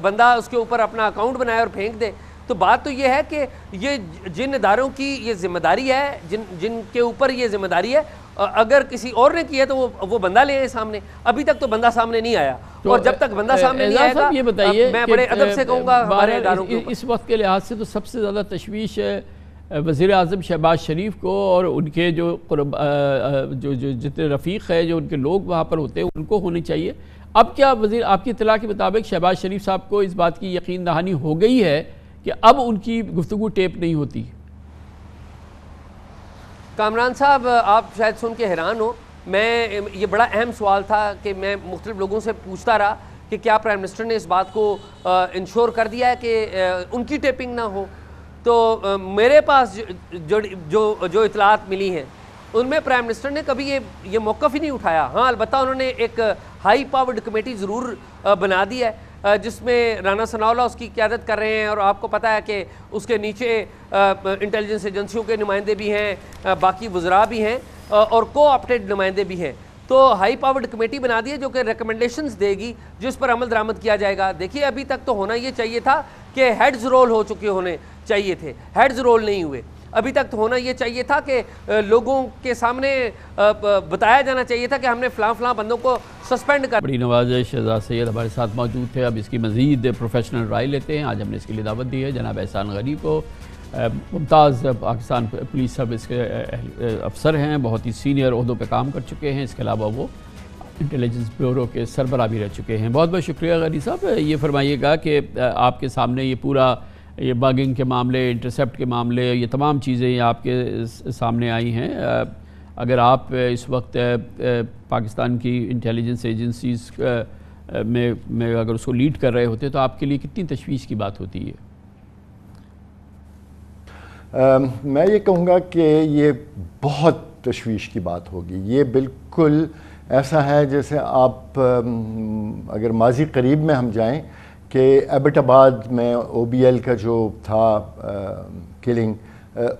بندہ اس کے اوپر اپنا اکاؤنٹ بنائے اور پھینک دے۔ تو بات تو یہ ہے کہ یہ جن اداروں کی یہ ذمہ داری ہے، جن کے اوپر یہ ذمہ داری ہے، اگر کسی اور نے کیا تو وہ بندہ لے آئے سامنے. ابھی تک تو بندہ سامنے نہیں آیا, اور جب تک بندہ سامنے نہیں آئے گا, یہ بتائیے میں بڑے ادب سے کہوں گا ہمارے اداروں کے اس وقت کے لحاظ سے تو سب سے زیادہ تشویش وزیر اعظم شہباز شریف کو اور ان کے جو جتنے رفیق ہے, جو ان کے لوگ وہاں پر ہوتے ہیں, ان کو ہونی چاہیے. اب کیا وزیر, آپ کی اطلاع کے مطابق شہباز شریف صاحب کو اس بات کی یقین دہانی ہو گئی ہے کہ اب ان کی گفتگو ٹیپ نہیں ہوتی؟ کامران صاحب آپ شاید سن کے حیران ہو, میں یہ بڑا اہم سوال تھا کہ میں مختلف لوگوں سے پوچھتا رہا کہ کیا پرائم منسٹر نے اس بات کو انشور کر دیا ہے کہ ان کی ٹیپنگ نہ ہو. تو میرے پاس جو اطلاعات ملی ہیں ان میں پرائم منسٹر نے کبھی یہ موقف ہی نہیں اٹھایا. ہاں البتہ انہوں نے ایک ہائی پاورڈ کمیٹی ضرور بنا دی ہے جس میں رانا ثناء اللہ اس کی قیادت کر رہے ہیں, اور آپ کو پتہ ہے کہ اس کے نیچے انٹیلیجنس ایجنسیوں کے نمائندے بھی ہیں, باقی وزراء بھی ہیں, اور کو آپٹیڈ نمائندے بھی ہیں. تو ہائی پاورڈ کمیٹی بنا دی ہے جو کہ ریکمنڈیشنز دے گی جس پر عمل درآمد کیا جائے گا. دیکھیے ابھی تک تو ہونا یہ چاہیے تھا کہ ہیڈز رول ہو چکے ہونے چاہیے تھے, ہیڈز رول نہیں ہوئے. ابھی تک تو ہونا یہ چاہیے تھا کہ لوگوں کے سامنے بتایا جانا چاہیے تھا کہ ہم نے فلاں بندوں کو سسپینڈ کر. بڑی نوازش شہزاد سید ہمارے ساتھ موجود تھے. اب اس کی مزید پروفیشنل رائے لیتے ہیں. آج ہم نے اس کے لیے دعوت دی ہے جناب احسان غنی کو. ممتاز پاکستان پولیس سروس کے افسر ہیں, بہت ہی سینئر عہدوں پہ کام کر چکے ہیں. اس کے علاوہ وہ انٹیلیجنس بیورو کے سربراہ بھی رہ چکے ہیں. بہت بہت شکریہ غنی صاحب. یہ فرمائیے گا کہ آپ کے سامنے یہ پورا یہ بگنگ کے معاملے, انٹرسیپٹ کے معاملے, یہ تمام چیزیں آپ کے سامنے آئی ہیں. اگر آپ اس وقت پاکستان کی انٹیلیجنس ایجنسیز میں اگر اس کو لیڈ کر رہے ہوتے تو آپ کے لیے کتنی تشویش کی بات ہوتی ہے؟ میں یہ کہوں گا کہ یہ بہت تشویش کی بات ہوگی. یہ بالکل ایسا ہے جیسے آپ اگر ماضی قریب میں ہم جائیں کہ ایبٹ آباد میں او بی ایل کا جو تھا کلنگ,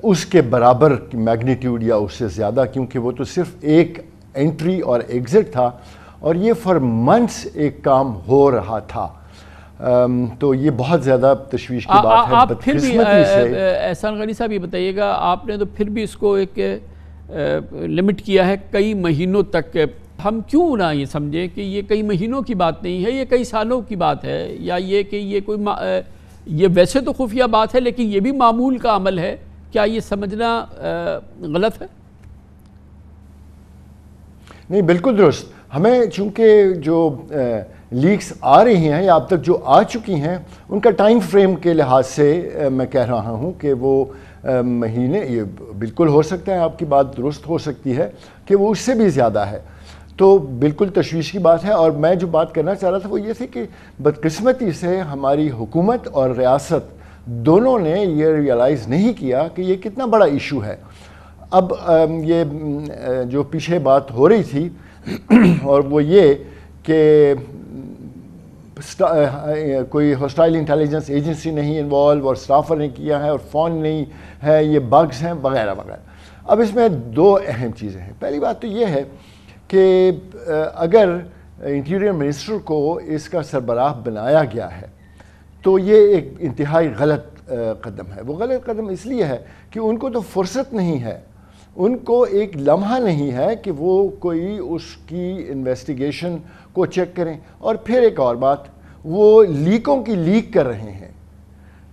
اس کے برابر کی میگنیٹیوڈ یا اس سے زیادہ, کیونکہ وہ تو صرف ایک انٹری اور ایگزٹ تھا اور یہ فار منتھس ایک کام ہو رہا تھا. تو یہ بہت زیادہ تشویش کی بات ہے. آپ پھر بھی احسان غنی صاحب یہ بتائیے گا, آپ نے تو پھر بھی اس کو ایک لمٹ کیا ہے کئی مہینوں تک. ہم کیوں نہ یہ سمجھیں کہ یہ کئی مہینوں کی بات نہیں ہے, یہ کئی سالوں کی بات ہے, یا یہ کہ یہ کوئی یہ ویسے تو خفیہ بات ہے لیکن یہ بھی معمول کا عمل ہے؟ کیا یہ سمجھنا غلط ہے؟ نہیں, بالکل درست. ہمیں چونکہ جو لیکس آ رہی ہیں یا اب تک جو آ چکی ہیں ان کا ٹائم فریم کے لحاظ سے میں کہہ رہا ہوں کہ وہ مہینے, یہ بالکل ہو سکتا ہے, آپ کی بات درست ہو سکتی ہے کہ وہ اس سے بھی زیادہ ہے. تو بالکل تشویش کی بات ہے. اور میں جو بات کرنا چاہ رہا تھا وہ یہ تھی کہ بدقسمتی سے ہماری حکومت اور ریاست دونوں نے یہ ریئلائز نہیں کیا کہ یہ کتنا بڑا ایشو ہے. اب یہ جو پیچھے بات ہو رہی تھی اور وہ یہ کہ کوئی ہاسٹائل انٹیلیجنس ایجنسی نہیں انوالو اور اسٹافر نے کیا ہے اور فون نہیں ہے, یہ بگز ہیں وغیرہ وغیرہ. اب اس میں دو اہم چیزیں ہیں. پہلی بات تو یہ ہے کہ اگر انٹیریئر منسٹر کو اس کا سربراہ بنایا گیا ہے تو یہ ایک انتہائی غلط قدم ہے. وہ غلط قدم اس لیے ہے کہ ان کو تو فرصت نہیں ہے, ان کو ایک لمحہ نہیں ہے کہ وہ کوئی اس کی انویسٹیگیشن کو چیک کریں. اور پھر ایک اور بات, وہ لیکوں کی لیک کر رہے ہیں.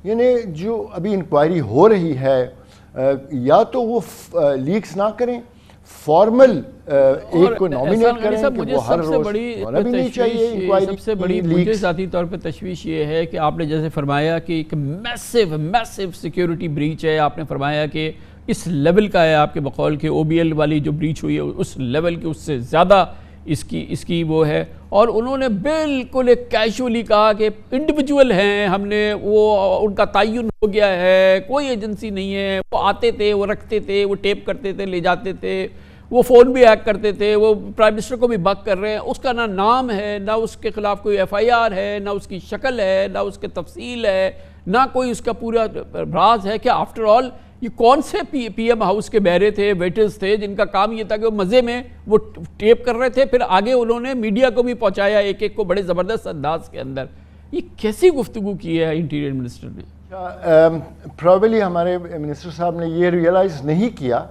یعنی جو ابھی انکوائری ہو رہی ہے یا تو وہ لیکس نہ کریں, فارمل ایک کو نومینیٹ کریں کہ وہ ہر روز ہونا بھی نہیں چاہیے انکوائری. سب سے بڑی مجھے ذاتی طور پہ تشویش یہ ہے کہ آپ نے جیسے فرمایا کہ ایک میسیو سیکیورٹی بریچ ہے. آپ نے فرمایا کہ اس لیول کا ہے, آپ کے بقول کہ او بی ایل والی جو بریچ ہوئی ہے اس لیول کے اس سے زیادہ اس کی وہ ہے. اور انہوں نے بالکل ایک کیشولی کہا کہ انڈیویجول ہیں, ہم نے وہ ان کا تعین ہو گیا ہے, کوئی ایجنسی نہیں ہے. وہ آتے تھے, وہ رکھتے تھے, وہ ٹیپ کرتے تھے, لے جاتے تھے, وہ فون بھی ہیک کرتے تھے, وہ پرائم منسٹر کو بھی بک کر رہے ہیں. اس کا نہ نام ہے, نہ اس کے خلاف کوئی ایف آئی آر ہے, نہ اس کی شکل ہے, نہ اس کے تفصیل ہے, نہ کوئی اس کا پورا راز ہے. کہ آفٹر آل یہ کون سے پی ایم ہاؤس کے بہرے تھے, ویٹرز تھے جن کا کام یہ تھا کہ وہ مزے میں وہ ٹیپ کر رہے تھے, پھر آگے انہوں نے میڈیا کو بھی پہنچایا ایک ایک کو بڑے زبردست انداز کے اندر. یہ کیسی گفتگو کی ہے انٹیریئر منسٹر نے؟ پرابلی ہمارے منسٹر صاحب نے یہ ریئلائز نہیں کیا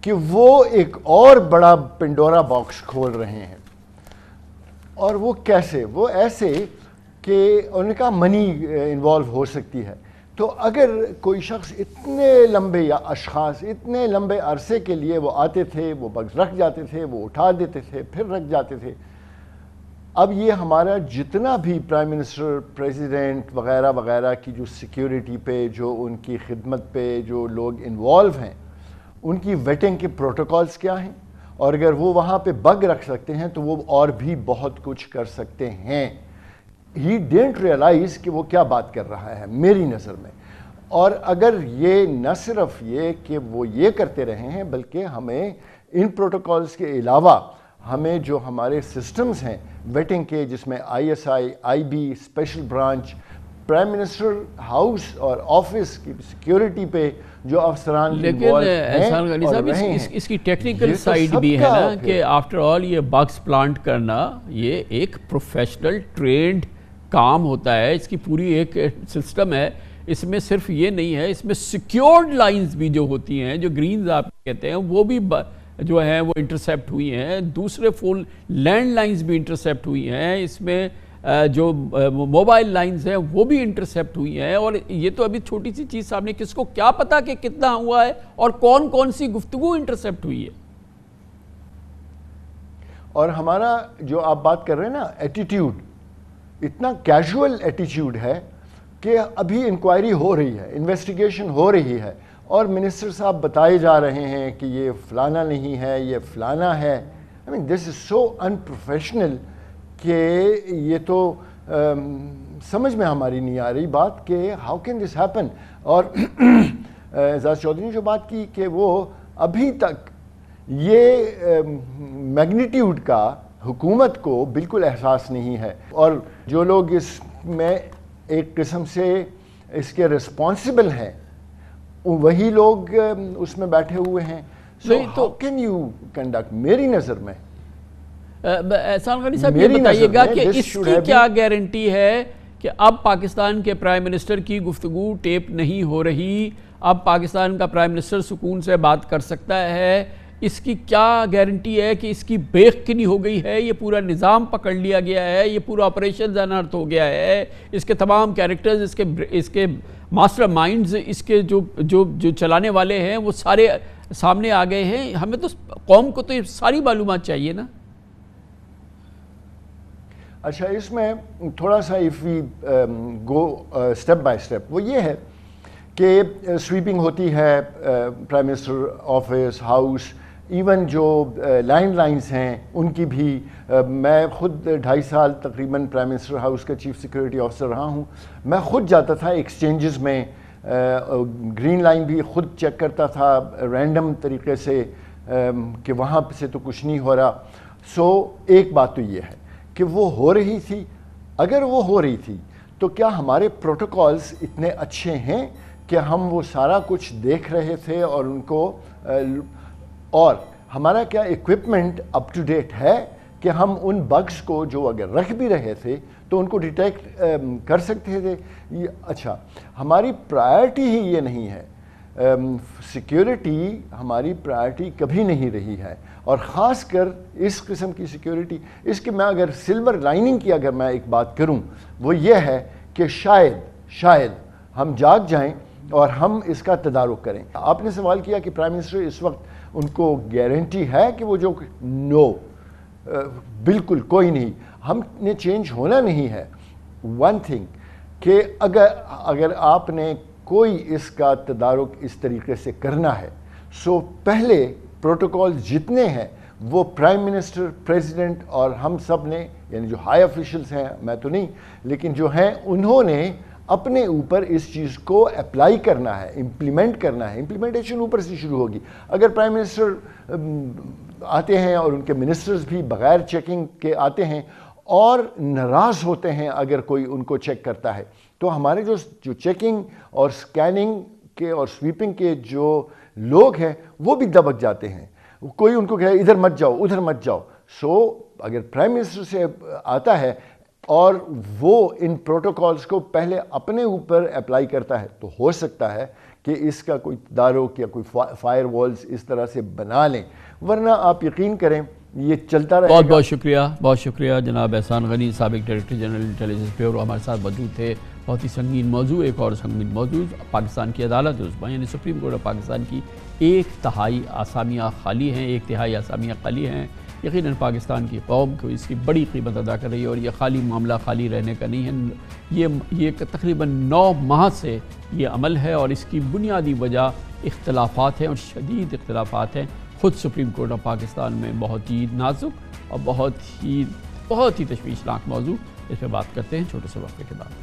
کہ وہ ایک اور بڑا پنڈورا باکس کھول رہے ہیں. اور وہ کیسے؟ وہ ایسے کہ ان کا منی انوالو ہو سکتی ہے. تو اگر کوئی شخص اتنے لمبے یا اشخاص اتنے لمبے عرصے کے لیے وہ آتے تھے، وہ بگز رکھ جاتے تھے، وہ اٹھا دیتے تھے، پھر رکھ جاتے تھے. اب یہ ہمارا جتنا بھی پرائم منسٹر، پریزیڈنٹ وغیرہ وغیرہ کی جو سیکیورٹی پہ، جو ان کی خدمت پہ جو لوگ انوالو ہیں، ان کی ویٹنگ کے پروٹوکالز کیا ہیں، اور اگر وہ وہاں پہ بگ رکھ سکتے ہیں تو وہ اور بھی بہت کچھ کر سکتے ہیں. ہی ڈینٹ ریئلائز کہ وہ کیا بات کر رہا ہے میری نظر میں. اور اگر یہ نہ صرف یہ کہ وہ یہ کرتے رہے ہیں، بلکہ ہمیں ان پروٹوکالز کے علاوہ ہمیں جو ہمارے سسٹمز ہیں ویٹنگ کے، جس میں ISI، IB، special branch, prime minister house اور آفس کی سیکیورٹی پہ جو افسران لیکن احسان غنی صاحب اس کی ٹیکنیکل سائیڈ بھی ہے نا کہ آفٹر آل یہ بگز پلانٹ کرنا یہ ایک پروفیشنل ٹرینڈ کام ہوتا ہے. اس کی پوری ایک سسٹم ہے. اس میں صرف یہ نہیں ہے، اس میں سیکیورڈ لائنز بھی جو ہوتی ہیں، جو گرینز آپ کہتے ہیں، وہ بھی جو ہیں وہ انٹرسیپٹ ہوئی ہیں. دوسرے فون لینڈ لائنز بھی انٹرسیپٹ ہوئی ہیں. اس میں جو موبائل لائنز ہیں وہ بھی انٹرسیپٹ ہوئی ہیں. اور یہ تو ابھی چھوٹی سی چیز سامنے، کس کو کیا پتا کہ کتنا ہوا ہے اور کون کون سی گفتگو انٹرسیپٹ ہوئی ہے. اور ہمارا جو آپ بات کر رہے ہیں نا ایٹیٹیوڈ، اتنا کیجول ایٹیٹیوڈ ہے کہ ابھی انکوائری ہو رہی ہے، انویسٹیگیشن ہو رہی ہے، اور منسٹر صاحب بتائے جا رہے ہیں کہ یہ فلانا نہیں ہے، یہ فلانا ہے. I mean this is so unprofessional کہ یہ تو سمجھ میں ہماری نہیں آ رہی بات کہ ہاؤ کین دس ہیپن. اور اعزاز چودھری نے جو بات کی کہ وہ ابھی تک یہ میگنیٹیوڈ کا حکومت کو بالکل احساس نہیں ہے، اور جو لوگ اس میں ایک قسم سے اس کے رسپانسبل ہیں وہی لوگ اس میں بیٹھے ہوئے ہیں. So how can you conduct, میری نظر میں احسان غنی صاحب یہ بتائیے گا کہ اس کی کیا گارنٹی ہے کہ اب پاکستان کے پرائم منسٹر کی گفتگو ٹیپ نہیں ہو رہی، اب پاکستان کا پرائم منسٹر سکون سے بات کر سکتا ہے؟ اس کی کیا گارنٹی ہے کہ اس کی بیک کنی ہو گئی ہے، یہ پورا نظام پکڑ لیا گیا ہے، یہ پورا آپریشن انرتھ ہو گیا ہے، اس کے تمام کیریکٹرز، اس کے ماسٹر مائنڈز، اس کے جو چلانے والے ہیں وہ سارے سامنے آ گئے ہیں؟ ہمیں تو قوم کو تو یہ ساری معلومات چاہیے نا. اچھا، اس میں تھوڑا سا if we go step by step, وہ یہ ہے کہ سویپنگ ہوتی ہے prime minister office, house, even جو لائنز ہیں ان کی بھی. میں خود 2.5 سال تقریباً پرائم منسٹر ہاؤس کا چیف سیکورٹی آفیسر رہا ہوں. میں خود جاتا تھا ایکسچینجز میں، گرین لائن بھی خود چیک کرتا تھا رینڈم طریقے سے کہ وہاں سے تو کچھ نہیں ہو رہا. سو ایک بات تو یہ ہے کہ وہ ہو رہی تھی. اگر وہ ہو رہی تھی تو کیا ہمارے پروٹوکالز اتنے اچھے ہیں کہ ہم وہ سارا کچھ دیکھ رہے تھے اور ان کو، اور ہمارا کیا ایکوپمنٹ اپ ٹو ڈیٹ ہے کہ ہم ان بگز کو جو اگر رکھ بھی رہے تھے تو ان کو ڈیٹیکٹ کر سکتے تھے؟ اچھا، ہماری پرائرٹی ہی یہ نہیں ہے. سیکیورٹی ہماری پرائرٹی کبھی نہیں رہی ہے، اور خاص کر اس قسم کی سیکیورٹی. اس کے میں اگر سلور لائننگ کی اگر میں ایک بات کروں وہ یہ ہے کہ شاید ہم جاگ جائیں اور ہم اس کا تدارک کریں. آپ نے سوال کیا کہ پرائم منسٹر اس وقت ان کو گارنٹی ہے کہ وہ جو نو، بالکل کوئی نہیں. ہم نے چینج ہونا نہیں ہے. ون تھنگ کہ اگر آپ نے کوئی اس کا تدارک اس طریقے سے کرنا ہے، سو پہلے پروٹوکول جتنے ہیں وہ پرائم منسٹر، پریزیڈنٹ اور ہم سب نے، یعنی جو ہائی آفیشلز ہیں، میں تو نہیں لیکن جو ہیں، انہوں نے اپنے اوپر اس چیز کو اپلائی کرنا ہے، امپلیمنٹ کرنا ہے. امپلیمنٹیشن اوپر سے شروع ہوگی. اگر پرائم منسٹر آتے ہیں اور ان کے منسٹرز بھی بغیر چیکنگ کے آتے ہیں اور ناراض ہوتے ہیں اگر کوئی ان کو چیک کرتا ہے، تو ہمارے جو چیکنگ اور سکیننگ کے اور سویپنگ کے جو لوگ ہیں وہ بھی دبک جاتے ہیں. کوئی ان کو کہے ادھر مت جاؤ، ادھر مت جاؤ. سو اگر پرائم منسٹر سے آتا ہے اور وہ ان پروٹوکالز کو پہلے اپنے اوپر اپلائی کرتا ہے تو ہو سکتا ہے کہ اس کا کوئی دارو یا کوئی فائر والز اس طرح سے بنا لیں، ورنہ آپ یقین کریں یہ چلتا رہے گا۔ بہت شکریہ جناب احسان غنی، سابق ڈائریکٹر جنرل انٹیلیجنس بیورو، ہمارے ساتھ موجود تھے۔ بہت ہی سنگین موضوع، ایک اور سنگین موضوع، پاکستان کی عدالت عظمیٰ یعنی سپریم کورٹ آف پاکستان کی 1/3 آسامیاں خالی ہیں، 1/3 آسامیاں خالی ہیں۔ یقیناً پاکستان کی قوم کو اس کی بڑی قیمت ادا کر رہی ہے، اور یہ خالی معاملہ خالی رہنے کا نہیں ہے، یہ تقریباً 9 ماہ سے یہ عمل ہے، اور اس کی بنیادی وجہ اختلافات ہیں، اور شدید اختلافات ہیں۔ خود سپریم کورٹ آف پاکستان میں بہت ہی نازک اور بہت ہی تشویشناک موضوع، اس پہ بات کرتے ہیں چھوٹے سے وقفے کے بعد۔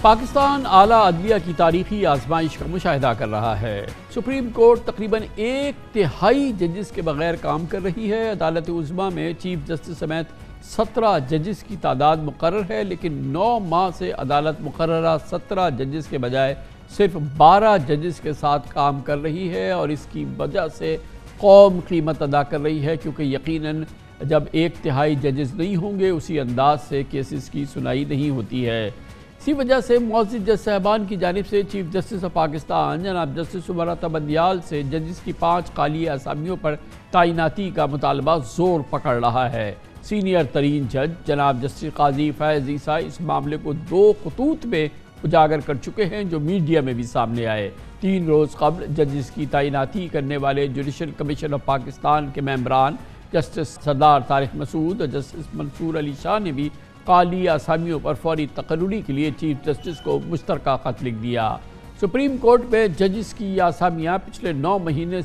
پاکستان اعلیٰ عدلیہ کی تاریخی آزمائش کا مشاہدہ کر رہا ہے۔ سپریم کورٹ تقریباً 1/3 ججز کے بغیر کام کر رہی ہے۔ عدالت عظمیٰ میں چیف جسٹس سمیت 17 ججز کی تعداد مقرر ہے، لیکن 9 ماہ سے عدالت مقررہ 17 ججز کے بجائے صرف 12 ججز کے ساتھ کام کر رہی ہے، اور اس کی وجہ سے قوم قیمت ادا کر رہی ہے، کیونکہ یقیناً جب 1/3 ججز نہیں ہوں گے اسی انداز سے کیسز کی سنائی نہیں ہوتی ہے۔ اسی وجہ سے معزز جج صاحبان کی جانب سے چیف جسٹس آف پاکستان جناب جسٹس عمر بندیال سے ججز کی 5 خالی اسامیوں پر تعیناتی کا مطالبہ زور پکڑ رہا ہے۔ سینئر ترین جج جناب جسٹس قاضی فیض عیسیٰ اس معاملے کو 2 خطوط میں اجاگر کر چکے ہیں، جو میڈیا میں بھی سامنے آئے۔ 3 روز قبل ججز کی تعیناتی کرنے والے جوڈیشل کمیشن آف پاکستان کے ممبران جسٹس سردار طارق مسعود اور جسٹس منصور علی شاہ نے بھی خالی اسامیوں پر فوری تقرری کے لیے چیف جسٹس کو مشترکہ خط لکھ دیا۔ سپریم کورٹ میں ججز کی یہ اسامیاں پچھلے 9 مہینے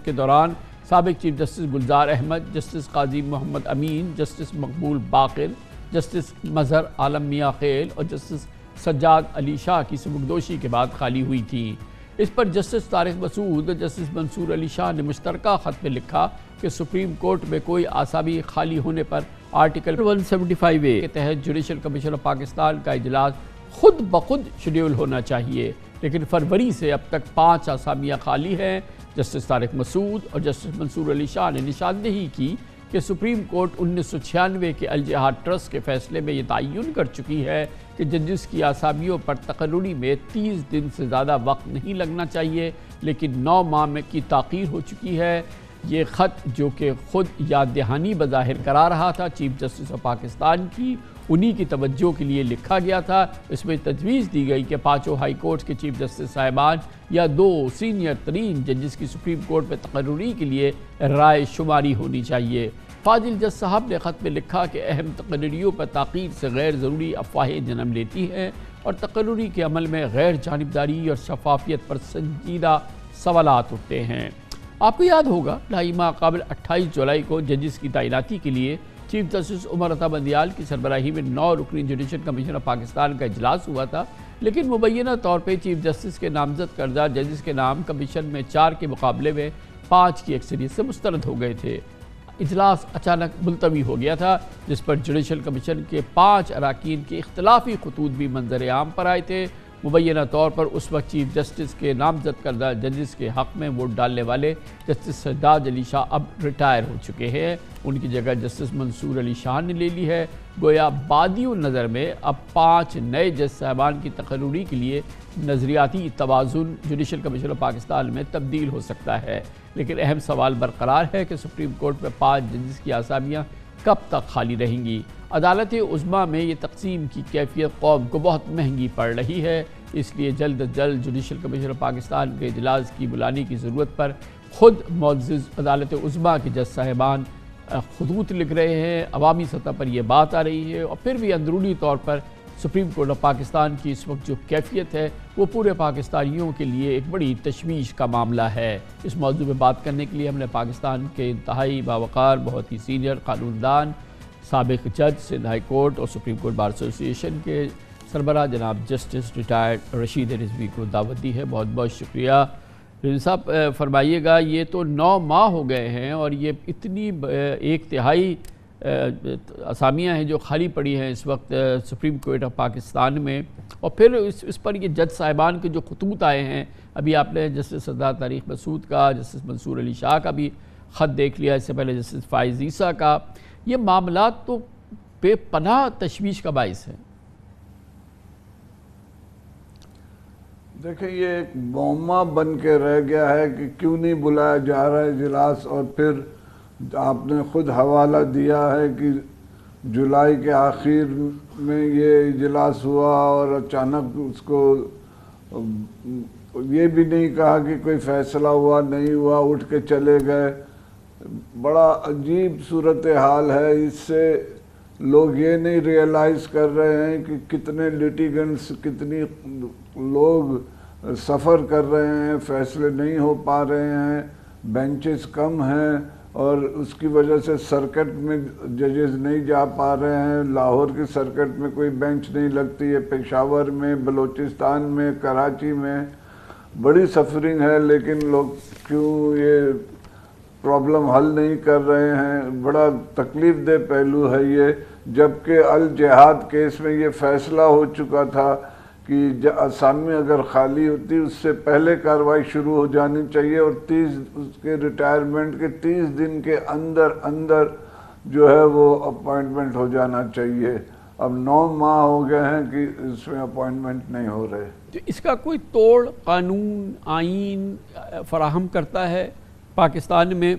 کے دوران سابق chief justice Gulzar Ahmed, justice قاضی محمد امین، جسٹس مقبول باقر، جسٹس مظہر عالم میاں خیل اور جسٹس سجاد علی شاہ کی سبکدوشی کے بعد خالی ہوئی تھی۔ اس پر جسٹس طارق مسعود اور جسٹس منصور علی شاہ نے مشترکہ خط میں لکھا کہ سپریم کورٹ میں کوئی آسامی خالی ہونے پر آرٹیکل 175A کے تحت جوڈیشل کمیشن آف پاکستان کا اجلاس خود بخود شیڈیول ہونا چاہیے، لیکن فروری سے اب تک 5 آسامیاں خالی ہیں۔ جسٹس طارق مسعود اور جسٹس منصور علی شاہ نے نشاندہی کی کہ سپریم کورٹ 1996 کے الجہاد ٹرسٹ کے فیصلے میں یہ تعین کر چکی ہے کہ ججز کی آسامیوں پر تقرری میں 30 دن سے زیادہ وقت نہیں لگنا چاہیے، لیکن 9 ماہ میں کی تاخیر ہو چکی ہے۔ یہ خط جو کہ خود یاد دہانی بظاہر کرا رہا تھا چیف جسٹس آف پاکستان کی، انہی کی توجہ کے لیے لکھا گیا تھا۔ اس میں تجویز دی گئی کہ 5 ہائی کورٹ کے چیف جسٹس صاحبان یا 2 سینئر ترین ججز کی سپریم کورٹ میں تقرری کے لیے رائے شماری ہونی چاہیے۔ فاضل جج صاحب نے خط میں لکھا کہ اہم تقرریوں پر تاخیر سے غیر ضروری افواہیں جنم لیتی ہیں، اور تقرری کے عمل میں غیر جانبداری اور شفافیت پر سنجیدہ سوالات اٹھتے ہیں۔ آپ کو یاد ہوگا ڈھائی ماہ قبل 28 جولائی کو ججز کی تعیناتی کے لیے چیف جسٹس عمر بندیال کی سربراہی میں 9 رکنی جوڈیشل کمیشن آف پاکستان کا اجلاس ہوا تھا، لیکن مبینہ طور پہ چیف جسٹس کے نامزد کردہ ججز کے نام کمیشن میں 4 کے مقابلے میں 5 کی اکثریت سے مسترد ہو گئے تھے۔ اجلاس اچانک ملتوی ہو گیا تھا، جس پر جوڈیشل کمیشن کے 5 اراکین کے اختلافی خطوط بھی منظر عام پر آئے تھے۔ مبینہ طور پر اس وقت چیف جسٹس کے نامزد کردہ ججز کے حق میں ووٹ ڈالنے والے جسٹس سجاد علی شاہ اب ریٹائر ہو چکے ہیں، ان کی جگہ جسٹس منصور علی شاہ نے لے لی ہے۔ گویا بادی النظر میں اب 5 نئے جج صاحبان کی تقرری کے لیے نظریاتی توازن جوڈیشل کمیشن آف پاکستان میں تبدیل ہو سکتا ہے، لیکن اہم سوال برقرار ہے کہ سپریم کورٹ میں 5 ججز کی آسامیاں کب تک خالی رہیں گی۔ عدالت عظمیٰ میں یہ تقسیم کی کیفیت قوم کو بہت مہنگی پڑ رہی ہے، اس لیے جلد از جلد جوڈیشل کمیشن آف پاکستان کے اجلاس کی بلانے کی ضرورت پر خود معزز عدالت عظمیٰ کے جج صاحبان خطوط لکھ رہے ہیں۔ عوامی سطح پر یہ بات آ رہی ہے، اور پھر بھی اندرونی طور پر سپریم کورٹ آف پاکستان کی اس وقت جو کیفیت ہے وہ پورے پاکستانیوں کے لیے ایک بڑی تشویش کا معاملہ ہے۔ اس موضوع پہ بات کرنے کے لیے ہم نے پاکستان کے انتہائی باوقار بہت ہی سینئر قانون دان، سابق جج سندھ ہائی کورٹ اور سپریم کورٹ بار ایسوسی کے سربراہ جناب جسٹس ریٹائرڈ رشید رضوی کو دعوت دی ہے۔ بہت بہت شکریہ۔ رضوی صاحب فرمائیے گا، یہ تو 9 ماہ ہو گئے ہیں اور یہ اتنی 1/3 اسامیاں ہیں جو خالی پڑی ہیں اس وقت سپریم کورٹ آف پاکستان میں، اور پھر اس پر یہ جج صاحبان کے جو خطوط آئے ہیں، ابھی آپ نے جسٹس سردار طارق مسعود کا، جسٹس منصور علی شاہ کا بھی خط دیکھ لیا اس سے پہلے جسٹس فائز عیسیٰ کا. یہ معاملات تو بے پناہ تشویش کا باعث ہے. دیکھیں یہ ایک معمہ بن کے رہ گیا ہے کہ کیوں نہیں بلایا جا رہا ہے اجلاس, اور پھر آپ نے خود حوالہ دیا ہے کہ جولائی کے آخر میں یہ اجلاس ہوا اور اچانک اس کو یہ بھی نہیں کہا کہ کوئی فیصلہ ہوا نہیں ہوا, اٹھ کے چلے گئے. بڑا عجیب صورتحال ہے. اس سے لوگ یہ نہیں ریئلائز کر رہے ہیں کہ کتنے لیٹیگنٹس, کتنی لوگ سفر کر رہے ہیں, فیصلے نہیں ہو پا رہے ہیں, بینچز کم ہیں, اور اس کی وجہ سے سرکٹ میں ججز نہیں جا پا رہے ہیں. لاہور کی سرکٹ میں کوئی بینچ نہیں لگتی ہے, پشاور میں, بلوچستان میں, کراچی میں بڑی سفرنگ ہے, لیکن لوگ کیوں یہ پرابلم حل نہیں کر رہے ہیں. بڑا تکلیف دہ پہلو ہے یہ, جبکہ الجہاد کیس میں یہ فیصلہ ہو چکا تھا کہ آسامی اگر خالی ہوتی اس سے پہلے کارروائی شروع ہو جانی چاہیے, اور اس کے ریٹائرمنٹ کے 30 دن کے اندر جو ہے وہ اپوائنٹمنٹ ہو جانا چاہیے. اب 9 ماہ ہو گئے ہیں کہ اس میں اپوائنٹمنٹ نہیں ہو رہے. تو اس کا کوئی توڑ قانون آئین فراہم کرتا ہے؟ پاکستان میں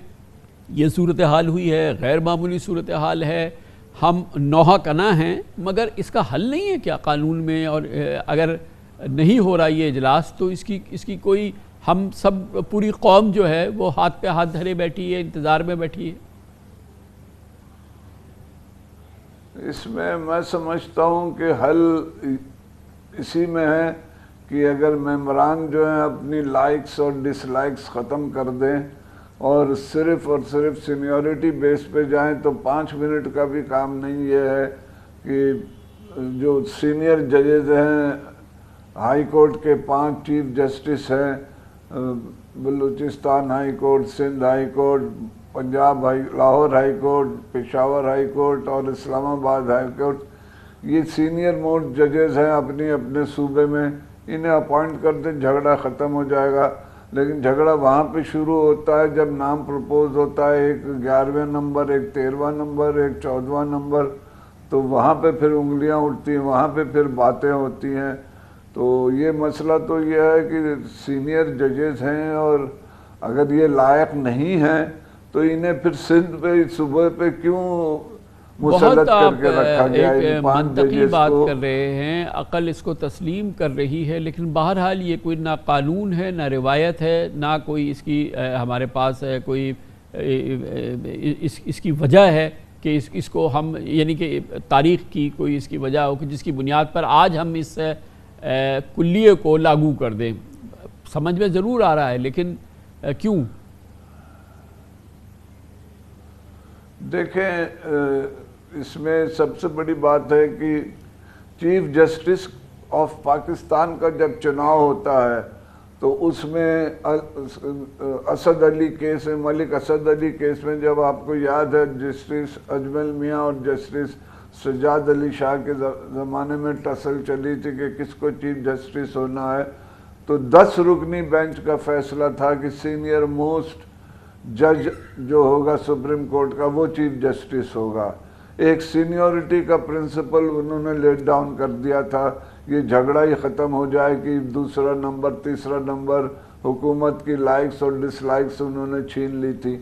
یہ صورتحال ہوئی ہے, غیر معمولی صورتحال ہے, ہم نوحہ کنا ہیں, مگر اس کا حل نہیں ہے کیا قانون میں؟ اور اگر نہیں ہو رہا یہ اجلاس تو اس کی کوئی, ہم سب پوری قوم جو ہے وہ ہاتھ پہ ہاتھ دھرے بیٹھی ہے, انتظار میں بیٹھی ہے. اس میں سمجھتا ہوں کہ حل اسی میں ہے کہ اگر ممبران جو ہیں اپنی لائکس اور ڈس لائکس ختم کر دیں اور صرف سینیورٹی بیس پہ جائیں, تو 5 منٹ کا بھی کام نہیں. یہ ہے کہ جو سینئر ججز ہیں, ہائی کورٹ کے 5 چیف جسٹس ہیں, Balochistan high court, Sindh high court, Punjab Lahore high court, Peshawar high court اور اسلام آباد ہائی کورٹ, یہ سینئر موسٹ ججز ہیں اپنے صوبے میں. انہیں اپوائنٹ کر دیں, جھگڑا ختم ہو جائے گا. لیکن جھگڑا وہاں پہ شروع ہوتا ہے جب نام پرپوز ہوتا ہے, ایک 11واں نمبر, ایک 13واں نمبر, ایک 14واں نمبر, تو وہاں پہ پھر انگلیاں اٹھتی ہیں, وہاں پہ پھر باتیں ہوتی ہیں. تو یہ مسئلہ تو یہ ہے کہ سینئر ججز ہیں, اور اگر یہ لائق نہیں ہیں تو انہیں پھر سندھ پہ صوبے پہ کیوں مسلط کر کے رکھا گیا؟ ایک منطقی بات کر رہے ہیں, عقل اس کو تسلیم کر رہی ہے, لیکن بہرحال یہ کوئی نہ قانون ہے, نہ روایت ہے, نہ کوئی اس کی ہمارے پاس کوئی اس کی وجہ ہے کہ اس کو ہم, یعنی کہ تاریخ کی کوئی اس کی وجہ ہو کہ جس کی بنیاد پر آج ہم اس کلیے کو لاگو کر دیں. سمجھ میں ضرور آ رہا ہے, لیکن کیوں؟ دیکھیں, اس میں سب سے بڑی بات ہے کہ چیف جسٹس آف پاکستان کا جب چناؤ ہوتا ہے تو اس میں اسد علی کیس میں, ملک اسد علی کیس میں, جب آپ کو یاد ہے جسٹس اجمل میاں اور جسٹس سجاد علی شاہ کے زمانے میں ٹسل چلی تھی کہ کس کو چیف جسٹس ہونا ہے, تو 10 رکنی بینچ کا فیصلہ تھا کہ سینئر موسٹ جج جو ہوگا سپریم کورٹ کا وہ چیف جسٹس ہوگا. ایک سینیورٹی کا پرنسپل انہوں نے لیٹ ڈاؤن کر دیا تھا, یہ جھگڑا ہی ختم ہو جائے کہ 2 نمبر 3 نمبر, حکومت کی لائکس اور ڈس لائکس انہوں نے چھین لی تھی.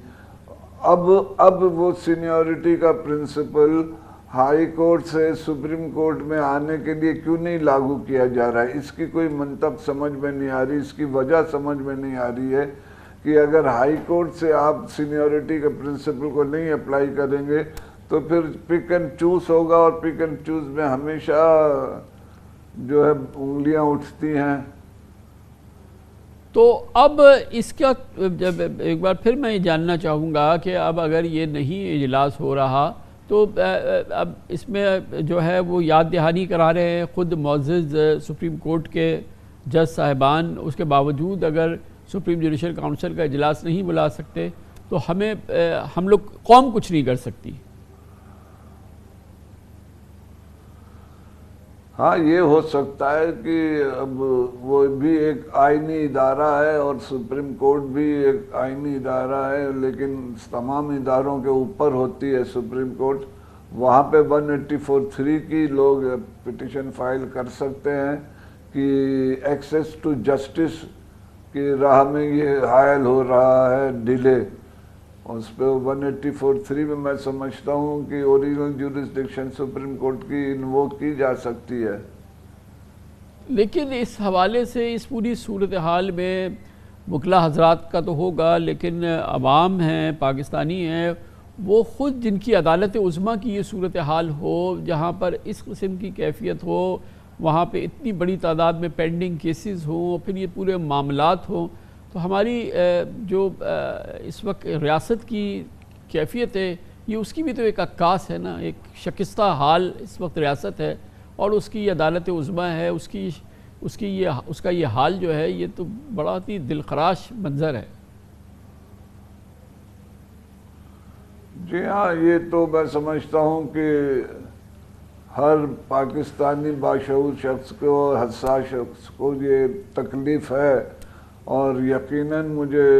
اب وہ سینیورٹی کا پرنسپل ہائی کورٹ سے سپریم کورٹ میں آنے کے لیے کیوں نہیں لاگو کیا جا رہا ہے؟ اس کی کوئی منطق سمجھ میں نہیں آ رہی, اس کی وجہ سمجھ میں نہیں آ رہی ہے کہ اگر ہائی کورٹ سے آپ سینیورٹی کے پرنسپل کو نہیں اپلائی کریں گے تو پھر پک اینڈ چوز ہوگا, اور پک اینڈ چوز میں ہمیشہ جو ہے انگلیاں اٹھتی ہیں. تو اب اس کا جب ایک بار پھر میں یہ جاننا چاہوں گا کہ اب اگر یہ نہیں اجلاس ہو رہا تو اب اس میں جو ہے وہ یاد دہانی کرا رہے ہیں خود معزز سپریم کورٹ کے جج صاحبان, اس کے باوجود اگر سپریم جوڈیشل کاؤنسل کا اجلاس نہیں بلا سکتے تو ہم لوگ قوم کچھ نہیں کر سکتی. ہاں یہ ہو سکتا ہے کہ اب وہ بھی ایک آئینی ادارہ ہے اور سپریم کورٹ بھی ایک آئینی ادارہ ہے، لیکن تمام اداروں کے اوپر ہوتی ہے سپریم کورٹ. وہاں پہ 184(3) کی لوگ پٹیشن فائل کر سکتے ہیں کہ ایکسیس ٹو جسٹس کی راہ میں یہ حائل ہو رہا ہے ڈیلے. اس پہ 184(3) میں میں سمجھتا ہوں کہ اوریجنل جورسڈکشن سپریم کورٹ کی انووک کی جا سکتی ہے. لیکن اس حوالے سے اس پوری صورتحال میں وکلا حضرات کا تو ہوگا، لیکن عوام ہیں، پاکستانی ہیں، وہ خود جن کی عدالت عظمیٰ کی یہ صورتحال ہو، جہاں پر اس قسم کی کیفیت ہو، وہاں پہ اتنی بڑی تعداد میں پینڈنگ کیسز ہوں، پھر یہ پورے معاملات ہوں، تو ہماری جو اس وقت ریاست کی کیفیت ہے، یہ اس کی بھی تو ایک عکاس ہے نا. ایک شکستہ حال اس وقت ریاست ہے، اور اس کی عدالت عظمیٰ ہے، اس کا یہ حال جو ہے، یہ تو بڑا ہی دلخراش منظر ہے. جی ہاں، یہ تو میں سمجھتا ہوں کہ ہر پاکستانی باشعور شخص کو، حساس شخص کو یہ تکلیف ہے، اور یقیناً مجھے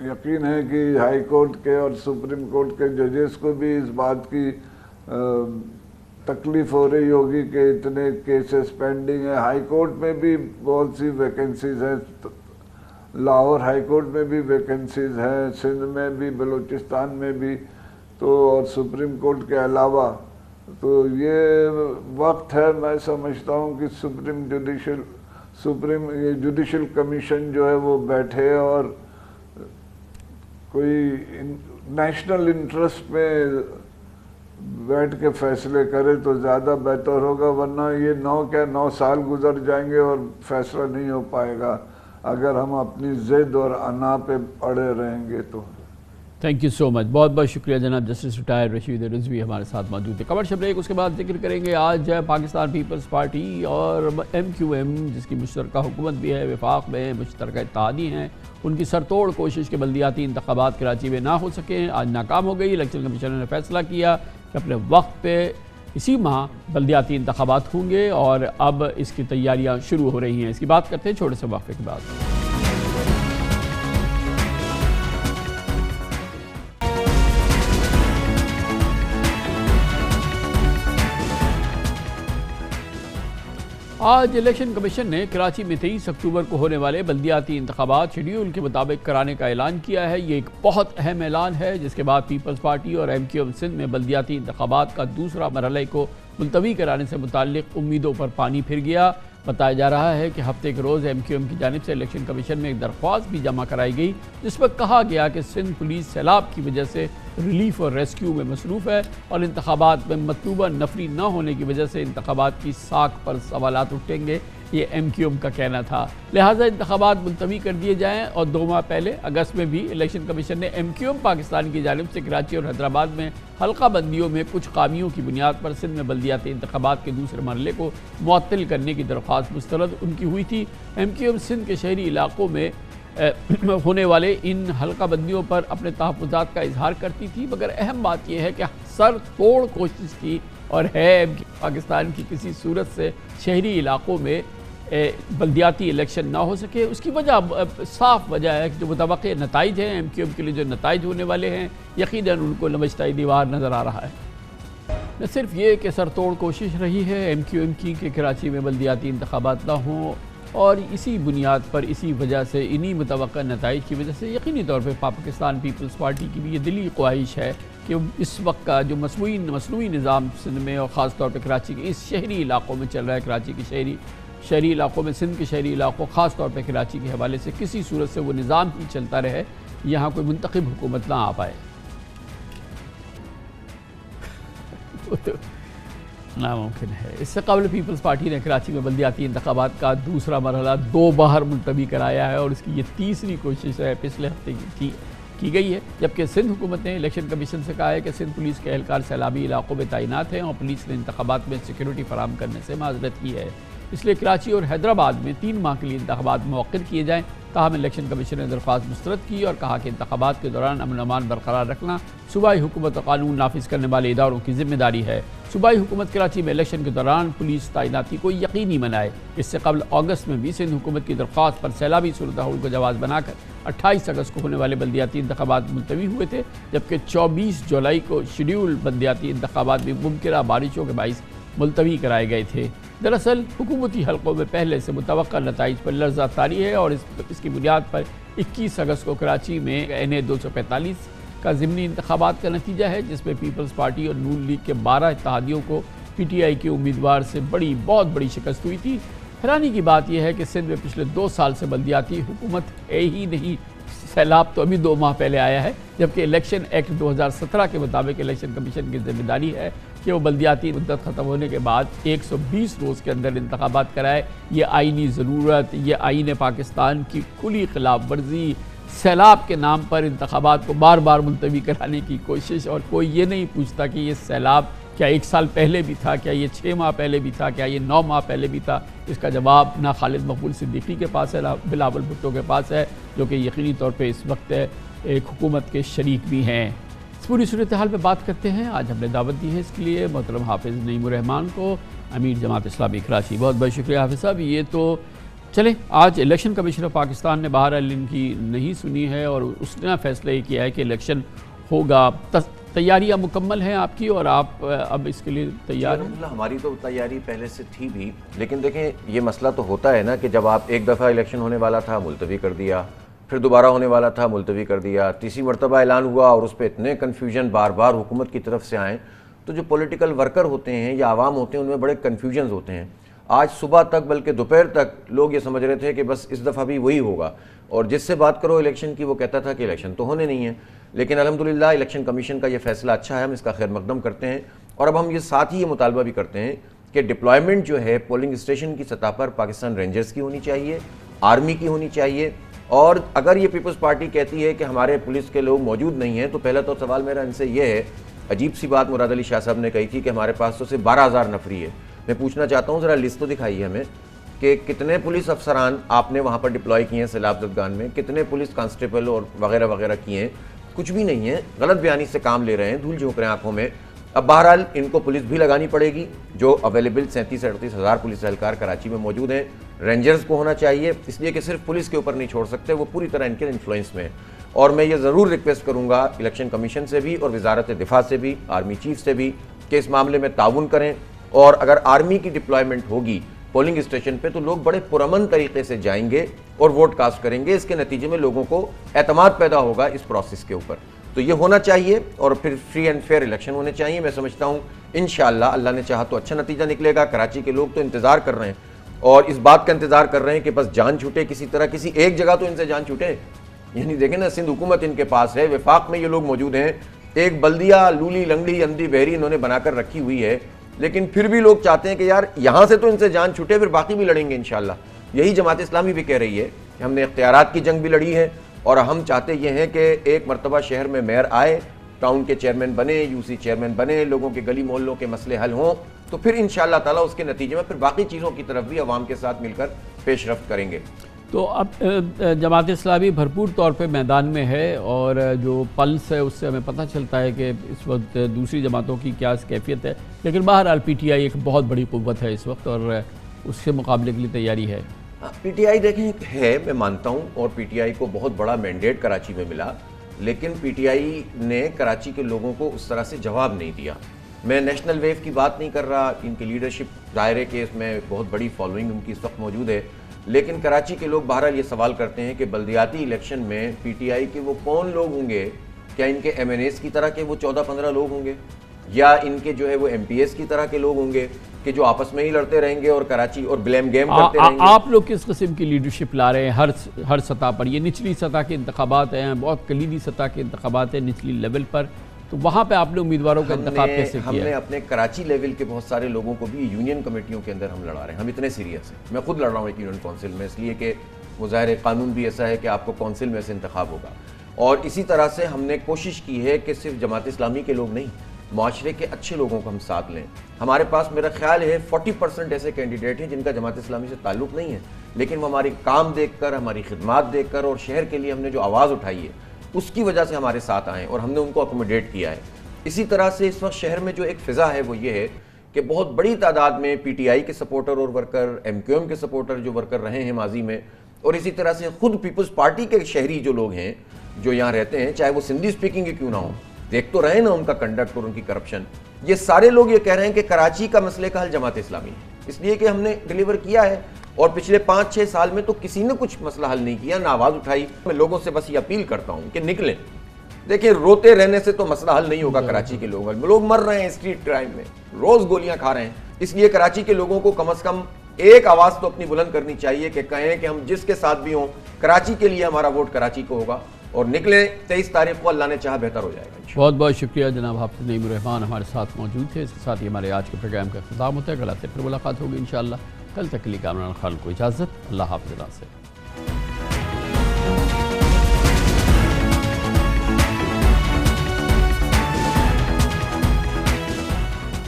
یقین ہے کہ ہائی کورٹ کے اور سپریم کورٹ کے ججز کو بھی اس بات کی تکلیف ہو رہی ہوگی کہ اتنے کیسز پینڈنگ ہیں. ہائی کورٹ میں بھی بہت سی ویکنسیز ہیں، لاہور ہائی کورٹ میں بھی ویکنسیز ہیں، سندھ میں بھی، بلوچستان میں بھی، تو اور سپریم کورٹ کے علاوہ. تو یہ وقت ہے، میں سمجھتا ہوں کہ جوڈیشل کمیشن جو ہے وہ بیٹھے اور کوئی نیشنل انٹرسٹ میں بیٹھ کے فیصلے کرے تو زیادہ بہتر ہوگا، ورنہ یہ 9 سال گزر جائیں گے اور فیصلہ نہیں ہو پائے گا اگر ہم اپنی ضد اور انا پہ اڑے رہیں گے تو. تھینک یو سو مچ، بہت بہت شکریہ جناب جسٹس ریٹائر رشید رضوی ہمارے ساتھ موجود تھے. کمرشل بریک، اس کے بعد ذکر کریں گے آج پاکستان پیپلز پارٹی اور MQM جس کی مشترکہ حکومت بھی ہے، وفاق میں مشترکہ اتحادی ہیں، ان کی سرتوڑ کوشش کے بلدیاتی انتخابات کراچی میں نہ ہو سکیں، آج ناکام ہو گئی. الیکشن کمیشن نے فیصلہ کیا کہ اپنے وقت پہ اسی ماہ بلدیاتی انتخابات ہوں گے، اور اب اس کی تیاریاں شروع ہو رہی ہیں. اس کی بات کرتے ہیں چھوٹے سے وقفے کے بعد. آج الیکشن کمیشن نے کراچی میں 23 اکتوبر کو ہونے والے بلدیاتی انتخابات شیڈیول کے مطابق کرانے کا اعلان کیا ہے. یہ ایک بہت اہم اعلان ہے، جس کے بعد پیپلز پارٹی اور MQM سندھ میں بلدیاتی انتخابات کا دوسرا مرحلہ کو ملتوی کرانے سے متعلق امیدوں پر پانی پھر گیا. بتایا جا رہا ہے کہ ہفتے کے روز MQM کی جانب سے الیکشن کمیشن میں ایک درخواست بھی جمع کرائی گئی، جس پر کہا گیا کہ سندھ پولیس سیلاب کی وجہ سے ریلیف اور ریسکیو میں مصروف ہے، اور انتخابات میں مطلوبہ نفری نہ ہونے کی وجہ سے انتخابات کی ساکھ پر سوالات اٹھیں گے. یہ MQM کا کہنا تھا. لہٰذا انتخابات ملتوی کر دیے جائیں. اور 2 ماہ پہلے اگست میں بھی الیکشن کمیشن نے MQM پاکستان کی جانب سے کراچی اور حیدرآباد میں حلقہ بندیوں میں کچھ خامیوں کی بنیاد پر سندھ میں بلدیاتی انتخابات کے دوسرے مرحلے کو معطل کرنے کی درخواست مسترد ان کی ہوئی تھی. MQM سندھ کے شہری علاقوں میں ہونے والے ان حلقہ بندیوں پر اپنے تحفظات کا اظہار کرتی تھی، مگر اہم بات یہ ہے کہ سر توڑ کوشش کی اور ہے پاکستان کی کسی صورت سے شہری علاقوں میں بلدیاتی الیکشن نہ ہو سکے. اس کی وجہ صاف وجہ ہے کہ جو متوقع نتائج ہیں MQM کے لیے، جو نتائج ہونے والے ہیں، یقیناً ان کو لمچتائی دیوار نظر آ رہا ہے. نہ صرف یہ کہ سر توڑ کوشش رہی ہے MQM کی کہ کراچی میں بلدیاتی انتخابات نہ ہوں، اور اسی بنیاد پر، اسی وجہ سے، انہی متوقع نتائج کی وجہ سے یقینی طور پہ پاکستان پیپلز پارٹی کی بھی یہ دلی خواہش ہے کہ اس وقت کا جو مصنوعی نظام سندھ میں اور خاص طور پہ کراچی کے اس شہری علاقوں میں چل رہا ہے، کراچی کے شہری علاقوں میں، سندھ کے شہری علاقوں، خاص طور پہ کراچی کے حوالے سے کسی صورت سے وہ نظام ہی چلتا رہے، یہاں کوئی منتخب حکومت نہ آ پائے. ناممکن ہے. اس سے قبل پیپلز پارٹی نے کراچی میں بلدیاتی انتخابات کا دوسرا مرحلہ 2 بار ملتوی کرایا ہے، اور اس کی یہ تیسری کوشش ہے، پچھلے ہفتے کی گئی ہے. جبکہ سندھ حکومت نے الیکشن کمیشن سے کہا ہے کہ سندھ پولیس کے اہلکار سیلابی علاقوں میں تعینات ہیں، اور پولیس نے انتخابات میں سیکیورٹی فراہم کرنے سے معذرت کی ہے. اس لیے کراچی اور حیدرآباد میں 3 ماہ کے لیے انتخابات مؤخر کیے جائیں. تاہم الیکشن کمیشن نے درخواست مسترد کی اور کہا کہ انتخابات کے دوران امن و امان برقرار رکھنا صوبائی حکومت و قانون نافذ کرنے والے اداروں کی ذمہ داری ہے۔ صوبائی حکومت کراچی میں الیکشن کے دوران پولیس تعیناتی کو یقینی بنائے۔ اس سے قبل اگست میں بھی سندھ حکومت کی درخواست پر سیلابی صورتحال کو جواز بنا کر 28 اگست کو ہونے والے بلدیاتی انتخابات ملتوی ہوئے تھے، جبکہ 24 جولائی کو شیڈیول بلدیاتی انتخابات بھی ممکنہ بارشوں کے باعث ملتوی کرائے گئے تھے۔ دراصل حکومتی حلقوں میں پہلے سے متوقع نتائج پر لرزہ طاری ہے اور اس کی بنیاد پر 21 اگست کو کراچی میں NA 245 کا ضمنی انتخابات کا نتیجہ ہے، جس میں پیپلز پارٹی اور نون لیگ کے 12 اتحادیوں کو PTI کے امیدوار سے بہت بڑی شکست ہوئی تھی۔ حیرانی کی بات یہ ہے کہ سندھ میں پچھلے 2 سال سے بلدیاتی حکومت ہے ہی نہیں۔ سیلاب تو ابھی 2 ماہ پہلے آیا ہے، جبکہ الیکشن ایکٹ 2017 کے مطابق الیکشن کمیشن کی ذمہ داری ہے کہ وہ بلدیاتی مدت ختم ہونے کے بعد 120 روز کے اندر انتخابات کرائے۔ یہ آئینی ضرورت، یہ آئین پاکستان کی کھلی خلاف ورزی، سیلاب کے نام پر انتخابات کو بار بار ملتوی کرانے کی کوشش، اور کوئی یہ نہیں پوچھتا کہ یہ سیلاب کیا 1 سال پہلے بھی تھا، کیا یہ 6 ماہ پہلے بھی تھا، کیا یہ 9 ماہ پہلے بھی تھا۔ اس کا جواب نہ خالد مقبول صدیقی کے پاس ہے، نہ بلاول بھٹو کے پاس ہے، جو کہ یقینی طور پہ اس وقت ایک حکومت کے شریک بھی ہیں۔ اس پوری صورتحال پہ بات کرتے ہیں۔ آج ہم نے دعوت دی ہے اس کے لیے محترم حافظ نعیم الرحمان کو، امیر جماعت اسلامی کراچی۔ بہت بہت شکریہ حافظ صاحب۔ یہ تو چلیں، آج الیکشن کمیشن آف پاکستان نے بہرحال ان کی نہیں سنی ہے اور اس نے فیصلہ یہ کیا ہے کہ الیکشن ہوگا۔ تیاریاں مکمل ہیں آپ کی اور آپ اب اس کے لیے تیار ہیں؟ ہماری تو تیاری پہلے سے تھی بھی، لیکن دیکھیں یہ مسئلہ تو ہوتا ہے نا کہ جب آپ ایک دفعہ الیکشن ہونے والا تھا ملتوی کر دیا، پھر دوبارہ ہونے والا تھا ملتوی کر دیا، تیسری مرتبہ اعلان ہوا اور اس پہ اتنے کنفیوژن بار بار حکومت کی طرف سے آئیں، تو جو پولیٹیکل ورکر ہوتے ہیں یا عوام ہوتے ہیں ان میں بڑے کنفیوژنز ہوتے ہیں۔ آج صبح تک بلکہ دوپہر تک لوگ یہ سمجھ رہے تھے کہ بس اس دفعہ بھی وہی ہوگا، اور جس سے بات کرو الیکشن کی وہ کہتا تھا کہ الیکشن تو ہونے نہیں ہیں۔ لیکن الحمدللہ الیکشن کمیشن کا یہ فیصلہ اچھا ہے، ہم اس کا خیر مقدم کرتے ہیں، اور اب ہم یہ ساتھ ہی یہ مطالبہ بھی کرتے ہیں کہ ڈپلائمنٹ جو ہے پولنگ اسٹیشن کی سطح پر پاکستان رینجرز کی ہونی چاہیے، آرمی کی ہونی چاہیے، اور اگر یہ پیپلز پارٹی کہتی ہے کہ ہمارے پولیس کے لوگ موجود نہیں ہیں، تو پہلا تو سوال میرا ان سے یہ ہے، عجیب سی بات مراد علی شاہ صاحب نے کہی تھی کہ ہمارے پاس تو صرف 12,000 نفری ہے۔ میں پوچھنا چاہتا ہوں ذرا لسٹ تو دکھائیے ہمیں کہ کتنے پولیس افسران آپ نے وہاں پر ڈپلوائے کیے ہیں سیلاب زدگان میں، کتنے پولیس کانسٹیبل اور وغیرہ وغیرہ کیے ہیں؟ کچھ بھی نہیں ہے، غلط بیانی سے کام لے رہے ہیں، دھول جھونک رہے ہیں آنکھوں میں۔ اب بہرحال ان کو پولیس بھی لگانی پڑے گی، جو اویلیبل 37-38 ہزار پولیس اہلکار کراچی میں موجود ہیں۔ رینجرز کو ہونا چاہیے، اس لیے کہ صرف پولیس کے اوپر نہیں چھوڑ سکتے، وہ پوری طرح ان کے انفلوئنس میں ہے۔ اور میں یہ ضرور ریکویسٹ کروں گا الیکشن کمیشن سے بھی اور وزارت دفاع سے بھی، آرمی چیف سے بھی، کہ اس معاملے میں تعاون کریں، اور اگر آرمی کی ڈپلائمنٹ ہوگی پولنگ اسٹیشن پہ تو لوگ بڑے پرامن طریقے سے جائیں گے اور ووٹ کاسٹ کریں گے۔ اس کے نتیجے میں لوگوں کو اعتماد پیدا ہوگا اس پروسیس کے اوپر، تو یہ ہونا چاہیے، اور پھر فری اینڈ فیئر الیکشن ہونے چاہیے۔ میں سمجھتا ہوں انشاءاللہ اللہ نے چاہا تو اچھا نتیجہ نکلے گا۔ کراچی کے لوگ تو انتظار کر رہے ہیں اور اس بات کا انتظار کر رہے ہیں کہ بس جان چھوٹے کسی طرح، کسی ایک جگہ تو ان سے جان چھوٹے۔ یعنی دیکھیں نا، سندھ حکومت ان کے پاس ہے، وفاق میں یہ لوگ موجود ہیں، ایک بلدیہ لولی لنگڑی اندھی بہری انہوں نے بنا کر رکھی ہوئی ہے، لیکن پھر بھی لوگ چاہتے ہیں کہ یار یہاں سے تو ان سے جان چھوٹے، پھر باقی بھی لڑیں گے انشاءاللہ۔ یہی جماعت اسلامی بھی کہہ رہی ہے کہ ہم نے اختیارات کی جنگ بھی لڑی ہے، اور ہم چاہتے یہ ہیں کہ ایک مرتبہ شہر میں میئر آئے، ٹاؤن کے چیئرمین بنے، UC چیئرمین بنے، لوگوں کے گلی محلوں کے مسئلے حل ہوں، تو پھر انشاءاللہ تعالیٰ اس کے نتیجے میں پھر باقی چیزوں کی طرف بھی عوام کے ساتھ مل کر پیش رفت کریں گے۔ تو اب جماعت اسلامی بھرپور طور پہ میدان میں ہے، اور جو پلس ہے اس سے ہمیں پتہ چلتا ہے کہ اس وقت دوسری جماعتوں کی کیا کیفیت ہے، لیکن بہرحال PTI ایک بہت بڑی قوت ہے اس وقت، اور اس سے مقابلے کے لیے تیاری ہے۔ PTI دیکھیں ہے، میں مانتا ہوں، اور PTI کو بہت بڑا مینڈیٹ کراچی میں ملا، لیکن PTI نے کراچی کے لوگوں کو اس طرح سے جواب نہیں دیا۔ میں نیشنل ویو کی بات نہیں کر رہا، ان کی لیڈرشپ ظاہر ہے کہ اس میں بہت بڑی فالوئنگ ان کی اس وقت موجود ہے، لیکن کراچی کے لوگ بہرحال یہ سوال کرتے ہیں کہ بلدیاتی الیکشن میں PTI کے وہ کون لوگ ہوں گے؟ کیا ان کے MNAs کی طرح کے وہ 14-15 لوگ ہوں گے، یا ان کے جو ہے وہ MPs کی طرح کے لوگ ہوں گے کہ جو آپس میں ہی لڑتے رہیں گے اور کراچی اور بلیم گیم کرتے رہیں گے؟ آپ لوگ کس قسم کی لیڈرشپ لا رہے ہیں ہر سطح پر؟ یہ نچلی سطح کے انتخابات ہیں، بہت کلیدی سطح کے انتخابات ہیں نچلی لیول پر، تو وہاں پہ آپ نے امیدواروں کا انتخاب کیسے کیا؟ ہم نے اپنے کراچی لیول کے بہت سارے لوگوں کو بھی یونین کمیٹیوں کے اندر ہم لڑا رہے ہیں، ہم اتنے سیریس ہیں۔ میں خود لڑ رہا ہوں ایک یونین کونسل میں، اس لیے کہ ظاہر قانون بھی ایسا ہے کہ آپ کو کونسل میں سے انتخاب ہوگا، اور اسی طرح سے ہم نے کوشش کی ہے کہ صرف جماعت اسلامی کے لوگ نہیں، معاشرے کے اچھے لوگوں کو ہم ساتھ لیں. ہمارے پاس میرا خیال ہے 40% ایسے کینڈیڈیٹ ہیں جن کا جماعت اسلامی سے تعلق نہیں ہے, لیکن وہ ہماری کام دیکھ کر, ہماری خدمات دیکھ کر اور شہر کے لیے ہم نے جو آواز اٹھائی ہے اس کی وجہ سے ہمارے ساتھ آئے اور ہم نے ان کو اکوموڈیٹ کیا ہے. اسی طرح سے اس وقت شہر میں جو ایک فضا ہے وہ یہ ہے کہ بہت بڑی تعداد میں پی ٹی آئی کے سپورٹر اور ورکر, ایم کیو ایم کے سپورٹر جو ورکر رہے ہیں ماضی میں, اور اسی طرح سے خود پیپلز پارٹی کے شہری جو لوگ ہیں جو یہاں رہتے ہیں, چاہے وہ سندھی اسپیکنگ کے کیوں نہ ہوں, دیکھ تو رہے نا ان کا کنڈکٹ اور ان کی کرپشن, یہ سارے لوگ یہ کہہ رہے ہیں کہ کراچی کا مسئلے کا حل جماعت اسلامی ہے, اس لیے کہ ہم نے ڈیلیور کیا ہے. اور پچھلے 5-6 سال میں تو کسی نے کچھ مسئلہ حل نہیں کیا, نہ آواز اٹھائی. میں لوگوں سے بس یہ اپیل کرتا ہوں کہ نکلیں. دیکھیں روتے رہنے سے تو مسئلہ حل نہیں ہوگا. کراچی کے لوگ مر رہے ہیں اسٹریٹ کرائم میں, روز گولیاں کھا رہے ہیں. اس لیے کراچی کے لوگوں کو کم از کم ایک آواز تو اپنی بلند کرنی چاہیے کہ کہیں کہ ہم جس کے ساتھ بھی ہوں, کراچی کے لیے ہمارا ووٹ کراچی کو ہوگا, اور نکلیں 23 تاریخ کو, اللہ نے چاہا بہتر ہو جائے گا. بہت بہت شکریہ جناب حافظ نعیم الرحمان ہمارے ساتھ موجود تھے. اس کے ساتھ ہی ہمارے آج کے پروگرام کا اختتام ہوتا ہے. کل آپ سے پھر ملاقات ہوگی انشاءاللہ. کل تک کے لیے کامران خان کو اجازت. اللہ حافظ.